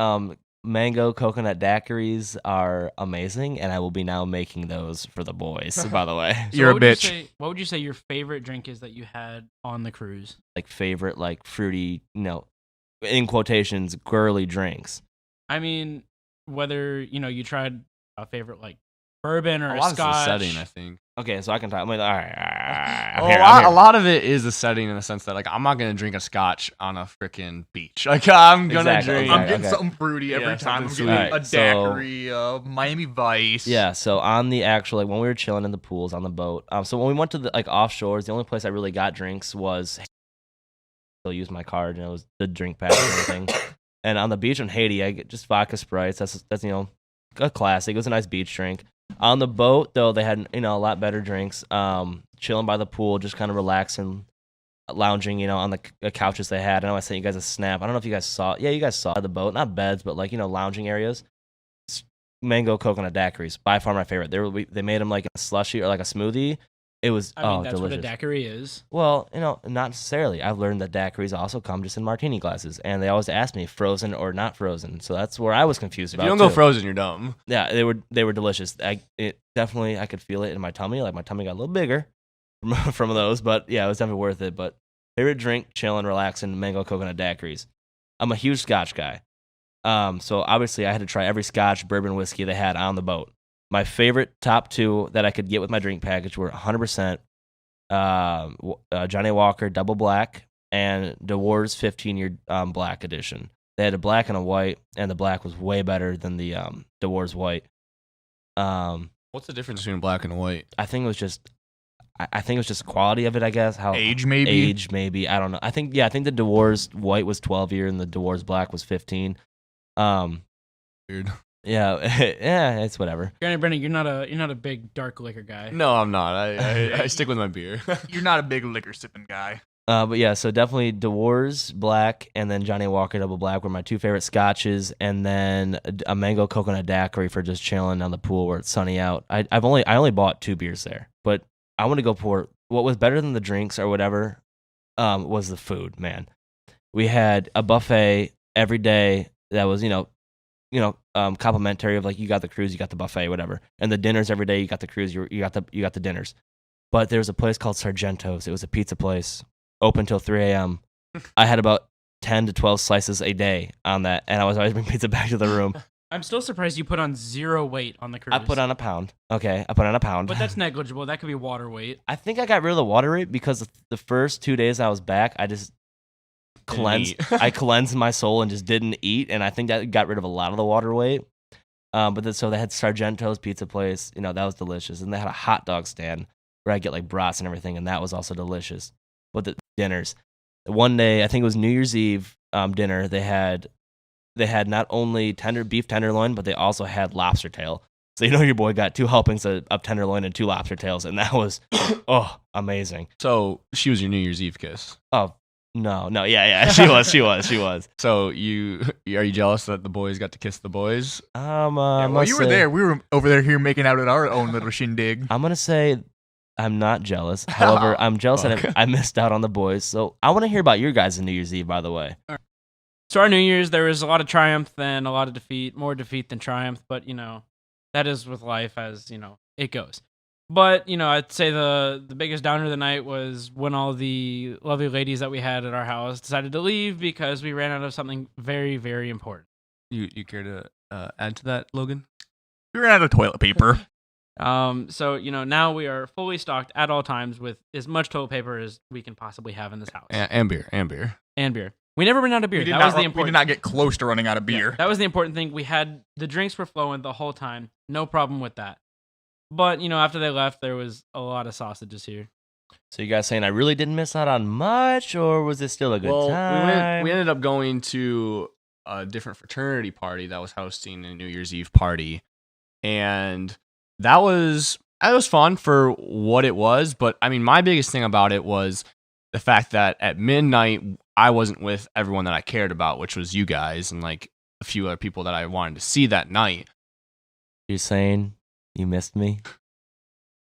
mango coconut daiquiris are amazing, and I will be now making those for the boys. By the way, So You're a what would you bitch. what would you say your favorite drink is that you had on the cruise? like favorite like fruity, in quotations, girly drinks. I mean, whether you tried a favorite like bourbon or A a lot of scotch. the setting, I think. Okay, so I can talk. I'm like, all right. A lot of it is the setting in the sense that like I'm not gonna drink a scotch on a freaking beach. Like I'm gonna Exactly, drink. I'm Okay, getting okay. something fruity every Yeah, time. I'm something getting sweet. a So- daiquiri, Miami Vice. Yeah, so on the actual like when we were chilling in the pools on the boat, so when we went to the like offshores, the only place I really got drinks was still used my card and it was the drink pack and everything. And on the beach in Haiti, I get just vodka Sprites. That's a classic. It was a nice beach drink. On the boat though, they had a lot better drinks. Chilling by the pool, just kind of relaxing, lounging, on the couches they had. I know I sent you guys a snap. I don't know if you guys saw. Yeah, you guys saw the boat, not beds, but like lounging areas. Mango coconut daiquiris, by far my favorite. They made them like a slushy or like a smoothie. It was I mean, that's delicious. what a daiquiri is. Well, not necessarily. I've learned that daiquiris also come just in martini glasses, and they always ask me frozen or not frozen. So that's where I was confused If about. you don't go too. frozen, you're dumb. Yeah, they were delicious. I could feel it in my tummy. Like my tummy got a little bigger from those, but yeah, it was definitely worth it. But favorite drink, chilling, relaxing, mango coconut daiquiris. I'm a huge Scotch guy, so obviously I had to try every Scotch, bourbon, whiskey they had on the boat. My favorite top 2 that I could get with my drink package were 100%. Johnny Walker Double Black and DeWars 15-year Black Edition. They had a black and a white, and the black was way better than the DeWars white. What's the difference between black and white? I think it was just the quality of it. I guess how Age maybe. Age maybe. I don't know. I think the DeWars white was 12 year and the DeWars black was 15. Weird. Yeah, yeah, it's whatever. Granted, Brennan, you're not a big dark liquor guy. No, I'm not. I stick with my beer. You're not a big liquor sipping guy. But yeah, so definitely Dewar's Black and then Johnny Walker Double Black were my two favorite scotches, and then a mango coconut daiquiri for just chilling on the pool where it's sunny out. I only bought 2 beers there, but I want to go pour. What was better than the drinks or whatever was the food, man. We had a buffet every day that was complimentary of like you got the cruise, you got the buffet, whatever, and the dinners every day you got the cruise, you got the dinners. But there was a place called Sargento's. It was a pizza place, open till 3 a.m. I had about 10 to 12 slices a day on that, and I was always bringing pizza back to the room. I'm still surprised you put on 0 weight on the cruise. I put on a pound. Okay, I put on a pound. But that's negligible. That could be water weight. I think I got rid of the water weight because the first 2 days I was back, I just cleansed. I cleansed my soul and just didn't eat, and I think that got rid of a lot of the water weight. So they had Sargento's pizza place. That was delicious, and they had a hot dog stand where I get like brats and everything, and that was also delicious. But the dinners, one day I think it was New Year's Eve dinner. They had not only beef tenderloin, but they also had lobster tail. So your boy got 2 helpings of tenderloin and 2 lobster tails, and that was amazing. So she was your New Year's Eve kiss. Oh no, yeah, she was. So are you jealous that the boys got to kiss the boys? Well, you were there. We were over there here making out at our own little shindig. I'm gonna say I'm not jealous. However, I'm jealous that I missed out on the boys. So I want to hear about your guys' New Year's Eve, by the way. So our New Year's, there was a lot of triumph and a lot of defeat, more defeat than triumph. But that is with life, as it goes. But I'd say the biggest downer of the night was when all the lovely ladies that we had at our house decided to leave because we ran out of something very, very important. You care to add to that, Logan? We ran out of toilet paper. So now we are fully stocked at all times with as much toilet paper as we can possibly have in this house. And beer. And beer. We never ran out of beer. We did not get close to running out of beer. Yeah, that was the important thing. The drinks were flowing the whole time. No problem with that. But, after they left, there was a lot of sausages here. So you guys saying I really didn't miss out on much, or was it still a good time? We ended up going to a different fraternity party that was hosting a New Year's Eve party. And that was fun for what it was. But, I mean, my biggest thing about it was the fact that at midnight, I wasn't with everyone that I cared about, which was you guys and, like, a few other people that I wanted to see that night. You're saying you missed me?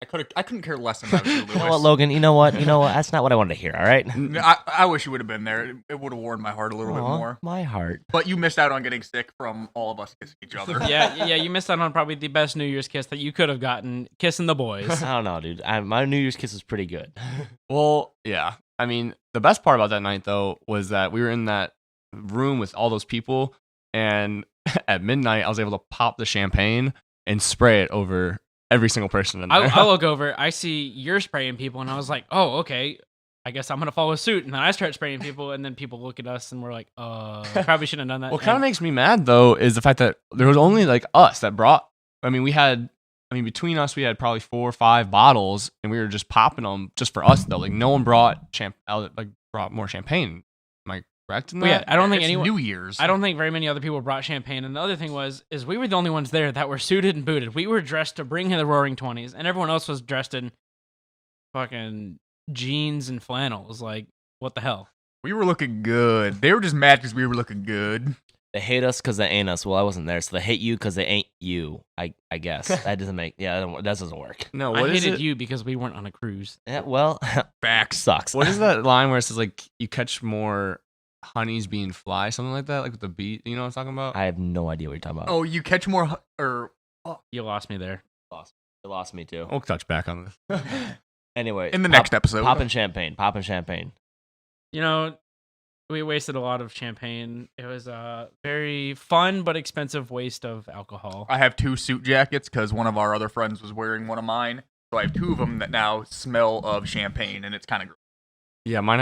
I couldn't care less about you, Lewis. You know what, Logan? You know what? That's not what I wanted to hear, all right? I wish you would have been there. It would have warmed my heart a little bit more. My heart. But you missed out on getting sick from all of us kissing each other. Yeah, you missed out on probably the best New Year's kiss that you could have gotten, kissing the boys. I don't know, dude. My New Year's kiss was pretty good. Well, yeah. I mean, the best part about that night, though, was that we were in that room with all those people, and at midnight, I was able to pop the champagne and spray it over every single person in there. I look over, I see you're spraying people, and I was like, oh, okay, I guess I'm going to follow suit. And then I start spraying people, and then people look at us, and we're like, probably shouldn't have done that. What kind of makes me mad, though, is the fact that there was only, like, us that brought, between us, we had probably 4 or 5 bottles, and we were just popping them just for us, though. Like, no one brought more champagne. Am I correct in that? Yeah, I don't think it's anyone. New Year's. I don't think very many other people brought champagne. And the other thing is we were the only ones there that were suited and booted. We were dressed to bring in the Roaring 20s, and everyone else was dressed in fucking jeans and flannels. Like, what the hell? We were looking good. They were just mad because we were looking good. They hate us because they ain't us. Well, I wasn't there, so they hate you because they ain't you. I guess that doesn't make. Yeah, that doesn't work. No, I hated you because we weren't on a cruise. Yeah, well, back sucks. What is that line where it says like you catch more honeys being fly, something like that, like with the beat? You know what I'm talking about? I have no idea what you're talking about. Oh, you catch more You lost me there. You lost me too. We'll touch back on this. Anyway, in the next episode. Popping champagne. We wasted a lot of champagne. It was a very fun but expensive waste of alcohol. I have 2 suit jackets because one of our other friends was wearing one of mine. So I have 2 of them that now smell of champagne, and it's kind of gross. Yeah, mine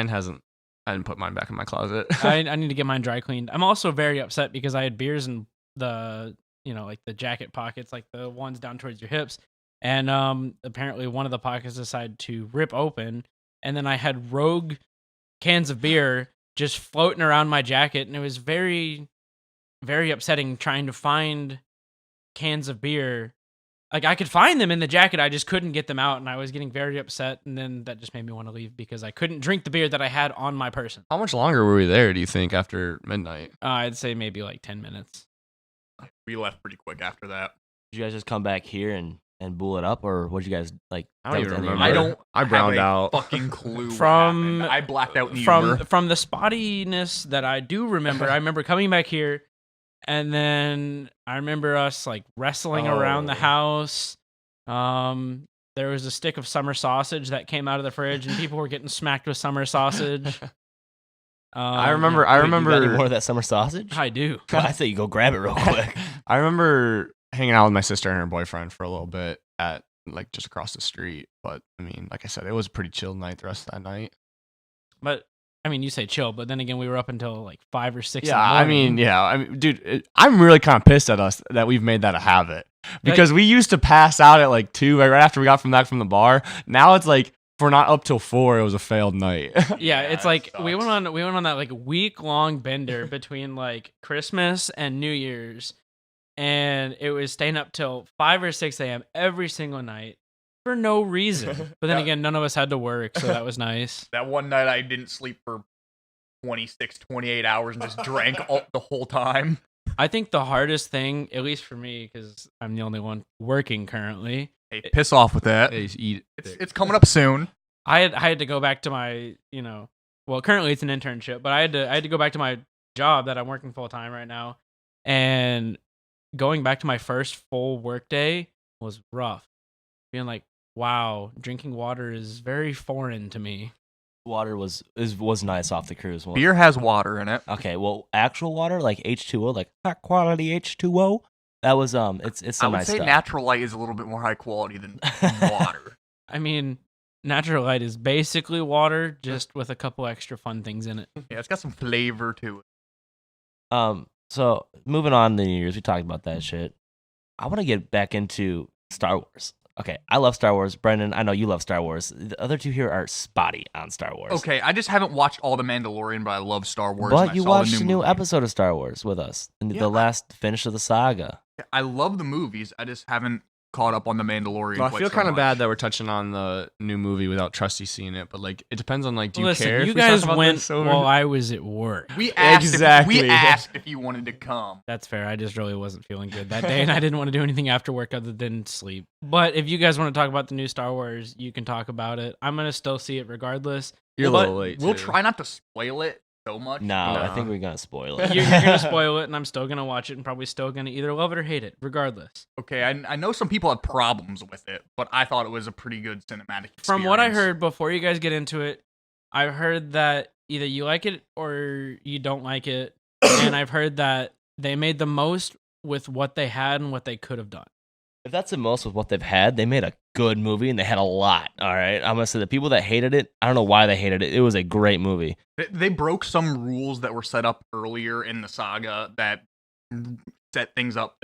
hasn't. I didn't put mine back in my closet. I need to get mine dry cleaned. I'm also very upset because I had beers in the, like the jacket pockets, like the ones down towards your hips. And apparently one of the pockets decided to rip open. And then I had rogue cans of beer just floating around my jacket. And it was very, very upsetting trying to find cans of beer. like I could find them in the jacket, I just couldn't get them out, and I was getting very upset. And then that just made me want to leave because I couldn't drink the beer that I had on my person. How much longer were we there, do you think, after midnight? I'd say maybe like 10 minutes. We left pretty quick after that. Did you guys just come back here and bull it up, or what did you guys like? I don't that was even the end of remember. your night? I I browned have a out. fucking clue. what From- happened. I blacked out in Uber. From the spottiness that I do remember, I remember coming back here, and then I remember us like wrestling around the Oh. house. There was a stick of summer sausage that came out of the fridge, and people were getting smacked with summer sausage. I remember. Wait, I you got any remember. more of that summer sausage. I do. I say you go grab it real quick. I remember hanging out with my sister and her boyfriend for a little bit at like just across the street. But I mean, like I said, it was a pretty chill night the rest of that night. But I mean, you say chill, but then again, we were up until like 5 or 6. Yeah, in the I morning. mean, yeah, I mean, dude, I'm really kind of pissed at us that we've made that a habit because we used to pass out at like 2 right after we got back from the bar. Now it's like if we're not up till 4, it was a failed night. Yeah, it's that like we sucks. went on that like week-long bender between like Christmas and New Year's, and it was staying up till 5 or 6 a.m. every single night for no reason. But then Yeah. again, none of us had to work, so that was nice. That one night I didn't sleep for 26, 28 hours and just drank the whole time. I think the hardest thing, at least for me, because I'm the only one working currently, Hey, piss off with that. They eat. It's coming up soon. I had to go back to my, well, currently it's an internship, but I had to go back to my job that I'm working full time right now, and going back to my first full work day was rough. Being like, wow, drinking water is very foreign to me. Water was nice off the cruise. Well, Beer has water in it. Okay, well, actual water like H2O, like high quality H2O. That was it's I some would nice say stuff. natural light is a little bit more high quality than water. I mean, natural light is basically water, just with a couple extra fun things in it. Yeah, it's got some flavor to it. So moving on to New Year's, we talked about that shit. I want to get back into Star Wars. Okay, I love Star Wars. Brendan, I know you love Star Wars. The other two here are spotty on Star Wars. Okay, I just haven't watched all the Mandalorian, but I love Star Wars. and I But you saw watched the a new movie. episode of Star Wars with us, Yeah, the last finish of the saga. I love the movies. I just haven't caught up on the Mandalorian. Well, I quite feel so kind of much. bad that we're touching on the new movie without Trusty seeing it, but like it depends on like, do you Listen, care? you if we talk guys about went this over- while I was at work. We asked Exactly. we asked if you wanted to come. That's fair. I just really wasn't feeling good that day, and I didn't want to do anything after work other than sleep. But if you guys want to talk about the new Star Wars, you can talk about it. I'm gonna still see it regardless. You're a but little late. We'll too. try not to spoil it so much. No, I No. think we're gonna spoil it. You're gonna spoil it, and I'm still gonna watch it, and probably still gonna either love it or hate it, regardless. Okay, I know some people have problems with it, but I thought it was a pretty good cinematic experience. From what I heard before you guys get into it, I've heard that either you like it or you don't like it, and I've heard that they made the most with what they had and what they could have done. If that's the most with what they've had, they made a good movie and they had a lot. All right, I'm gonna say the people that hated it, I don't know why they hated it. It was a great movie. They broke some rules that were set up earlier in the saga that set things up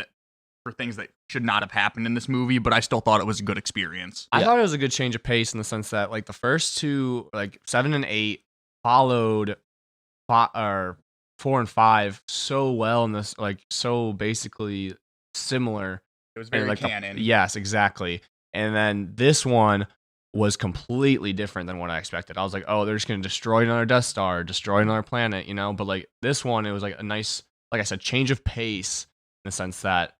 for things that should not have happened in this movie, but I still thought it was a good experience. I Yeah. thought it was a good change of pace in the sense that like the first two, like 7 and 8, followed 4 and 5 so well in this, like so basically similar. It was And, very like, canon. Yes, exactly. And then this one was completely different than what I expected. I was like, oh, they're just gonna destroy another Death Star, destroy another planet, you know. But like this one, it was like a nice, like I said, change of pace in the sense that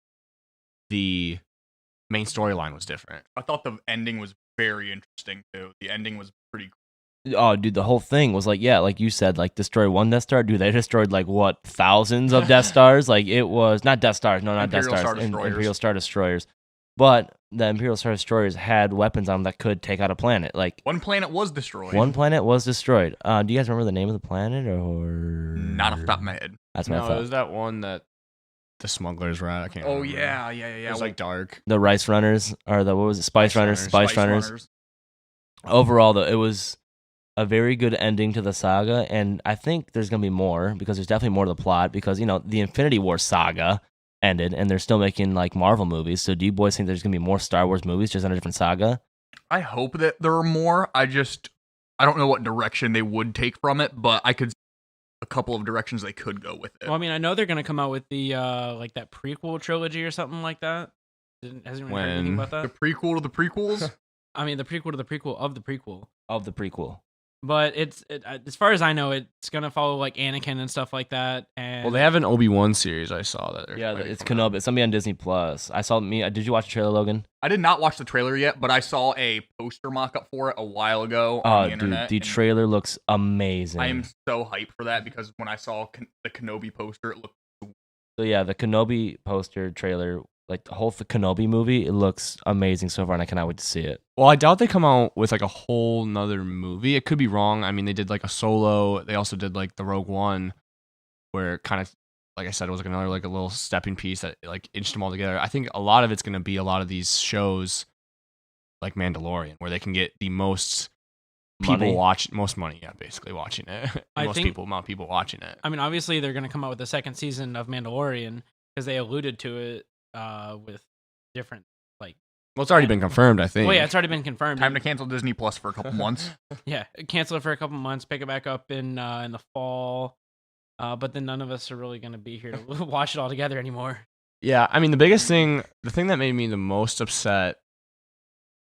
the main storyline was different. I thought the ending was very interesting too. The ending was pretty cool. Oh, dude, the whole thing was like, yeah, like you said, like destroy one Death Star. Dude, they destroyed like what, thousands of Death Stars? Like it was not Death Stars, no, not Imperial Death Star Stars, Destroyers. Imperial Star Destroyers. But the Imperial Star Destroyers had weapons on them that could take out a planet. Like One planet was destroyed. one planet was destroyed. Do you guys remember the name of the planet or Not off the top of my head. That's what I No, thought. it was that one that the smugglers were at. I can't. Oh remember. yeah. It was like dark. The Rice Runners or the what was it? Spice Runners. Spice Runners. Overall, though, it was a very good ending to the saga, and I think there's gonna be more because there's definitely more to the plot because the Infinity War saga ended, and they're still making like Marvel movies. So, do you boys think there's gonna be more Star Wars movies just on a different saga? I hope that there are more. I don't know what direction they would take from it, but I could see a couple of directions they could go with it. Well, I mean, I know they're gonna come out with the like that prequel trilogy or something like that. Hasn't anyone heard anything about The that? prequel to the prequels. I mean, the prequel to the prequel of the prequel. Of the prequel. But as far as I know, it's gonna follow like Anakin and stuff like that. And Well, they have an Obi-Wan series. I saw that. they're Yeah, planning it's coming out. Kenobi. It's gonna be on Disney Plus. I saw me. Did you watch the trailer, Logan? I did not watch the trailer yet, but I saw a poster mock-up for it a while ago on the Dude, internet. the and trailer looks amazing. I am so hyped for that because when I saw the Kenobi poster, it looked So yeah, the Kenobi poster trailer, like the whole Kenobi movie, it looks amazing so far, and I cannot wait to see it. Well, I doubt they come out with like a whole nother movie. It could be wrong. I mean, they did like a Solo. They also did like the Rogue One, where kind of, like I said, it was like another like a little stepping piece that like inched them all together. I think a lot of it's gonna be a lot of these shows, like Mandalorian, where they can get the most people Money. most money. Yeah, basically watching it. I Most think- amount of people watching it. I mean, obviously they're gonna come out with the second season of Mandalorian because they alluded to it with different like. Well, it's already been confirmed. I think. Well, yeah, it's already been confirmed. time to cancel Disney Plus for a couple months. Yeah, cancel it for a couple months, pick it back up in the fall. But then none of us are really gonna be here to watch it all together anymore. Yeah, I mean, the thing that made me the most upset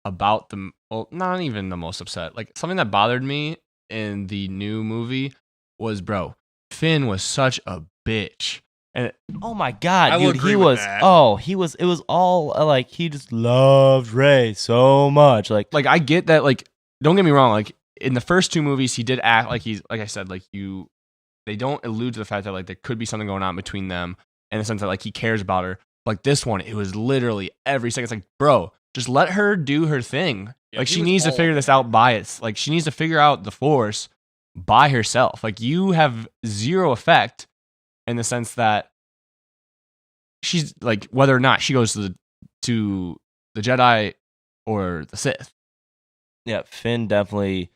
about well, not even the most upset, like something that bothered me in the new movie was, bro, Finn was such a bitch. And Oh my god, I will dude, agree he with was. that. Oh, he was. It was all like he just loved Rey so much. Like I get that, like, don't get me wrong, like in the first two movies, he did act like he's, like I said, like they don't allude to the fact that like there could be something going on between them in the sense that like he cares about her. Like this one, it was literally every second. It's like, bro, just let her do her thing. Yeah, like he she was needs to all figure this out by it. Like she needs to figure out the Force by herself. Like you have zero effect in the sense that she's like, whether or not she goes to the Jedi or the Sith. yeah, Finn definitely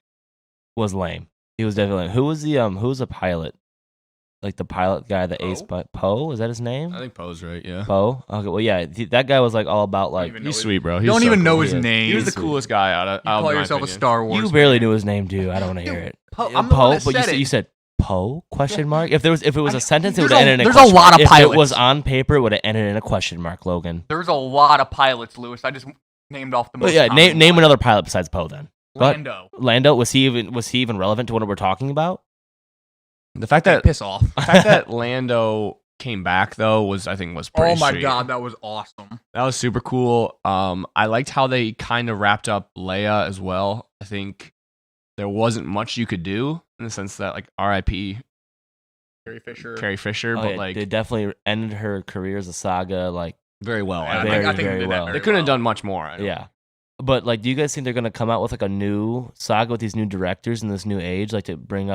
was lame. He was definitely lame. Who was the pilot? Like the pilot guy, the ace, but Poe, is that his name? I think Poe's right. Yeah, Poe. Okay, well, yeah, that guy was like all about like even he's know sweet, bro. You He's don't so even know cool. his He is. name. He was the Sweet. coolest guy out of. You call my yourself a opinion. Star Wars. you barely fan. knew his name, dude. I don't want to hear Dude, it. Poe- Yeah, I'm the one Poe, that but said it. you said Poe? Question mark. If it was a sentence, it would there's have a- ended in a there's a question lot mark. of If it was pilots. on paper, it would have ended in a question mark. Logan. There's a lot of pilots, Lewis. I just named off the most. But yeah, common name one. another pilot besides Poe then. Lando. Lando, was he even relevant to what we're talking about? The fact Okay, that piss off. the fact that Lando came back though was pretty Oh my sweet. god, that was awesome. That was super cool. I liked how they kind of wrapped up Leia as well. I think there wasn't much you could do in the sense that like R.I.P. Carrie Fisher, Oh, but yeah, like they definitely ended her career as a saga. Like very well. Yeah, I very, think. they very did that well. very They couldn't have well. done much more. I don't yeah. But like, do you guys think they're gonna come out with like a new saga with these new directors in this new age, like to bring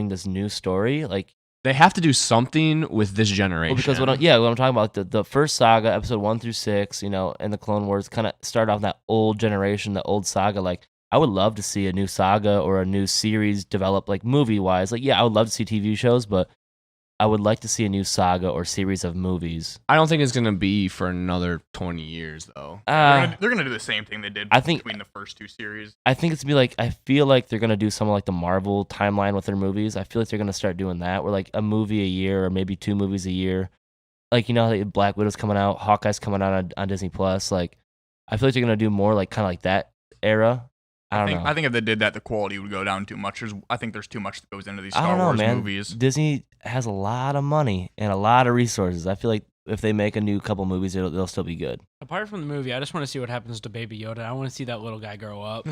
this new story? Like, They have to do something with this generation. well, because what I'm talking about, the first saga, episode 1 through 6, you know, and the Clone Wars kind of start off that old generation, the old saga. Like, I would love to see a new saga or a new series develop, like movie wise. Like, yeah, I would love to see TV shows, but I would like to see a new saga or series of movies. I don't think it's gonna be for another 20 years though. They're gonna do the same thing they did I think- between the first two series. I think it's gonna be like, I feel like they're gonna do some of like the Marvel timeline with their movies. I feel like they're gonna start doing that, where like a movie a year or maybe 2 movies a year. Like, you know, like Black Widow's coming out, Hawkeye's coming out on Disney Plus. Like, I feel like they're gonna do more like kind of like that era. I don't know. I think if they did that, the quality would go down too much. I think there's too much that goes into these I Star don't know, Wars man. movies. Disney has a lot of money and a lot of resources. I feel like if they make a new couple movies, they'll still be good. Apart from the movie, I just want to see what happens to Baby Yoda. I want to see that little guy grow up.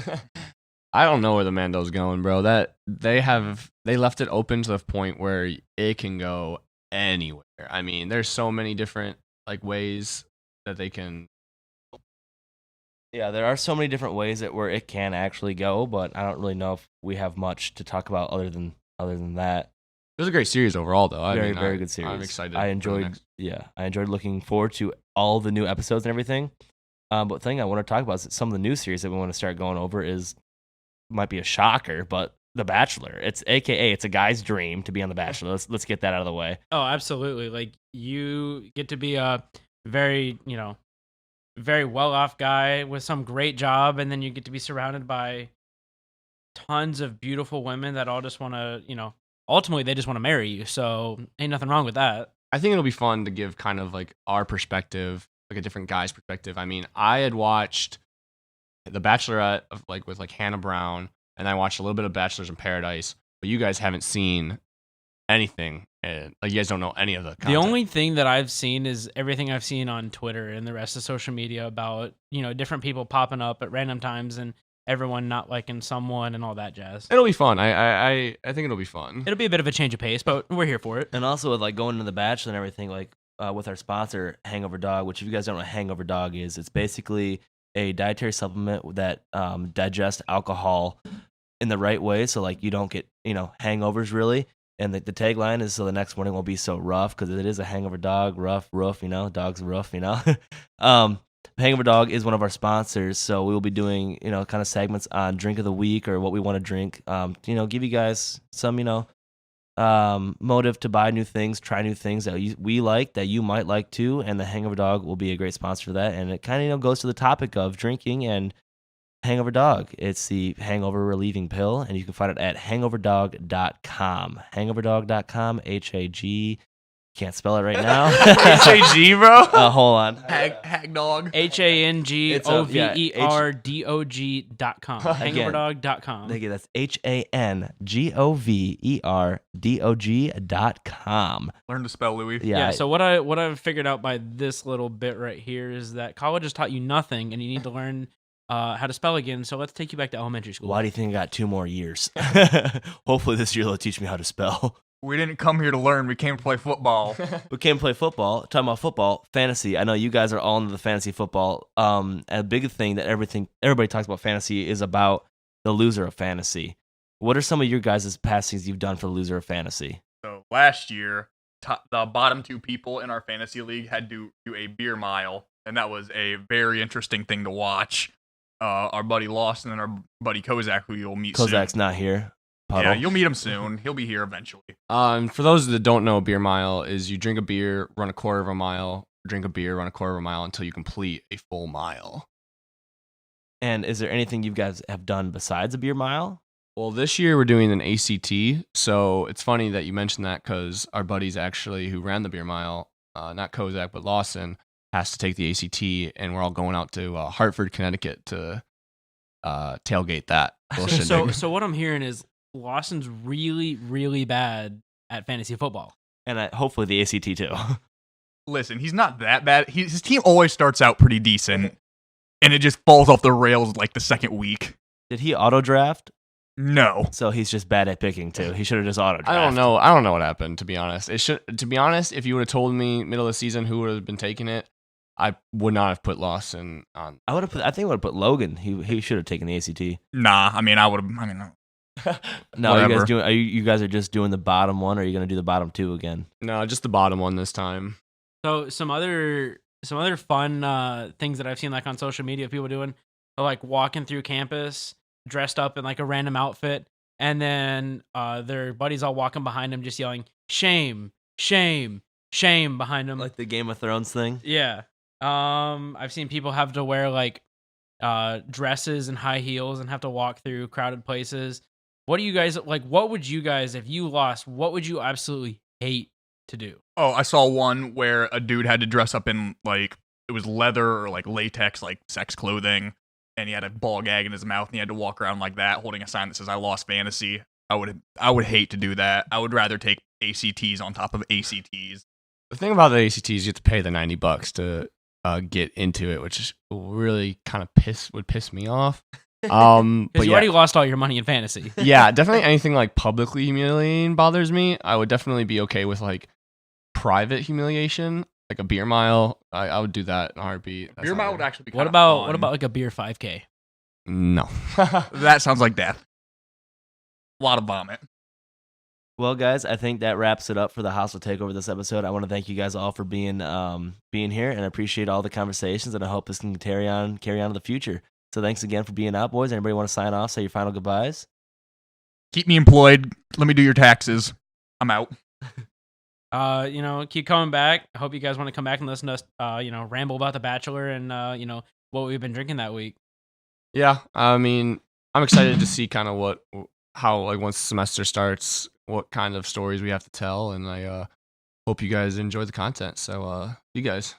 I don't know where the Mando's going, bro. That they left it open to the point where it can go anywhere. I mean, there's so many different like ways that they can. Yeah, there are so many different ways where it can actually go, but I don't really know if we have much to talk about other than that. It was a great series overall, though. Very good series. I'm excited. I for the enjoyed. next- Yeah, I enjoyed looking forward to all the new episodes and everything. But the thing I want to talk about is some of the new series that we want to start going over might be a shocker, but The Bachelor. It's it's a guy's dream to be on The Bachelor. Let's get that out of the way. Oh, absolutely. Like you get to be a very, very well-off guy with some great job, and then you get to be surrounded by tons of beautiful women that all just want to, ultimately they just want to marry you. So ain't nothing wrong with that. I think it'll be fun to give kind of like our perspective like a different guy's perspective. I mean, I had watched The Bachelorette with Hannah Brown, and I watched a little bit of Bachelors in Paradise, but you guys haven't seen anything, and you guys don't know any of the content. The only thing that I've seen is everything I've seen on Twitter and the rest of social media about, different people popping up at random times and everyone not liking someone and all that jazz. It'll be fun. I think it'll be fun. It'll be a bit of a change of pace, but we're here for it. And also with going to The Bachelor and everything, with our sponsor Hangover Dog, which if you guys don't know what Hangover Dog is, it's basically a dietary supplement that digests alcohol in the right way, so you don't get hangovers really. And the tagline is, so the next morning won't be so rough, because it is a hangover dog, rough, dog's rough, Hangover Dog is one of our sponsors, so we will be doing, kind of segments on drink of the week or what we want to drink, give you guys some, motive to buy new things, try new things that we like, that you might like too, and the Hangover Dog will be a great sponsor for that. And it kind of, goes to the topic of drinking and Hangover Dog. It's the hangover relieving pill, and you can find it at hangoverdog.com. Hangoverdog.com, H-A-G. Can't spell it right now. H-A-G, bro? Hold on. Hag dog. HANGOVERDOG.com. Hangoverdog.com. Thank you. That's HANGOVERDOG.com. Learn to spell, Louis. Yeah. So what I've figured out by this little bit right here is that college has taught you nothing, and you need to learn how to spell again. So let's take you back to elementary school. Why do you think I got 2 more years? Hopefully this year they'll teach me how to spell. We didn't come here to learn. We came to play football. We came to play football. Talking about football, fantasy. I know you guys are all into the fantasy football. A big thing that everybody talks about fantasy is about the loser of fantasy. What are some of your guys' past things you've done for the loser of fantasy? So last year, the bottom 2 people in our fantasy league had to do a beer mile, and that was a very interesting thing to watch. Our buddy Lawson and our buddy Kozak, who you'll meet soon. Kozak's not here. Puddle. Yeah, you'll meet him soon. He'll be here eventually. For those that don't know, a beer mile is you drink a beer, run a quarter of a mile, drink a beer, run a quarter of a mile until you complete a full mile. And is there anything you guys have done besides a beer mile? Well, this year we're doing an ACT, so it's funny that you mentioned that because our buddies actually who ran the beer mile, not Kozak, but Lawson, has to take the ACT, and we're all going out to Hartford, Connecticut to tailgate that. So what I'm hearing is Lawson's really, really bad at fantasy football. And hopefully the ACT too. Listen, he's not that bad. His team always starts out pretty decent, and it just falls off the rails the second week. Did he auto draft? No. So he's just bad at picking too. He should have just auto draft. I don't know what happened, to be honest. To be honest, if you would have told me middle of the season who would have been taking it, I would not have put Lawson on. I think I would have put Logan. He should have taken the ACT. Nah, I would have. No, you guys are just doing the bottom one, or are you gonna do the bottom 2 again? No, just the bottom one this time. So some other fun things that I've seen on social media, people doing are walking through campus dressed up in a random outfit, and then their buddies all walking behind them just yelling shame, shame, shame behind them, Like the Game of Thrones thing. Yeah. I've seen people have to wear dresses and high heels and have to walk through crowded places. What do you guys what would you guys, if you lost, what would you absolutely hate to do? Oh, I saw one where a dude had to dress up in it was leather or latex, sex clothing, and he had a ball gag in his mouth, and he had to walk around like that, holding a sign that says "I lost fantasy." I would hate to do that. I would rather take ACTs on top of ACTs. The thing about the ACTs, you have to pay the $90 to get into it, which is really kind of would piss me off. Because you already lost all your money in fantasy. Yeah, definitely anything publicly humiliating bothers me. I would definitely be okay with private humiliation, like a beer mile. I would do that in a heartbeat. Beer mile would actually be. What about a beer 5K? No, that sounds like death. A lot of vomit. Well, guys, I think that wraps it up for the Hostel Takeover this episode. I want to thank you guys all for being here, and I appreciate all the conversations, and I hope this can carry on in the future. So thanks again for being out, boys. Anybody want to sign off, say your final goodbyes? Keep me employed. Let me do your taxes. I'm out. Keep coming back. I hope you guys want to come back and listen to us, ramble about The Bachelor and, what we've been drinking that week. Yeah, I'm excited to see kind of how once the semester starts, what kind of stories we have to tell, and I hope you guys enjoy the content. So, you guys.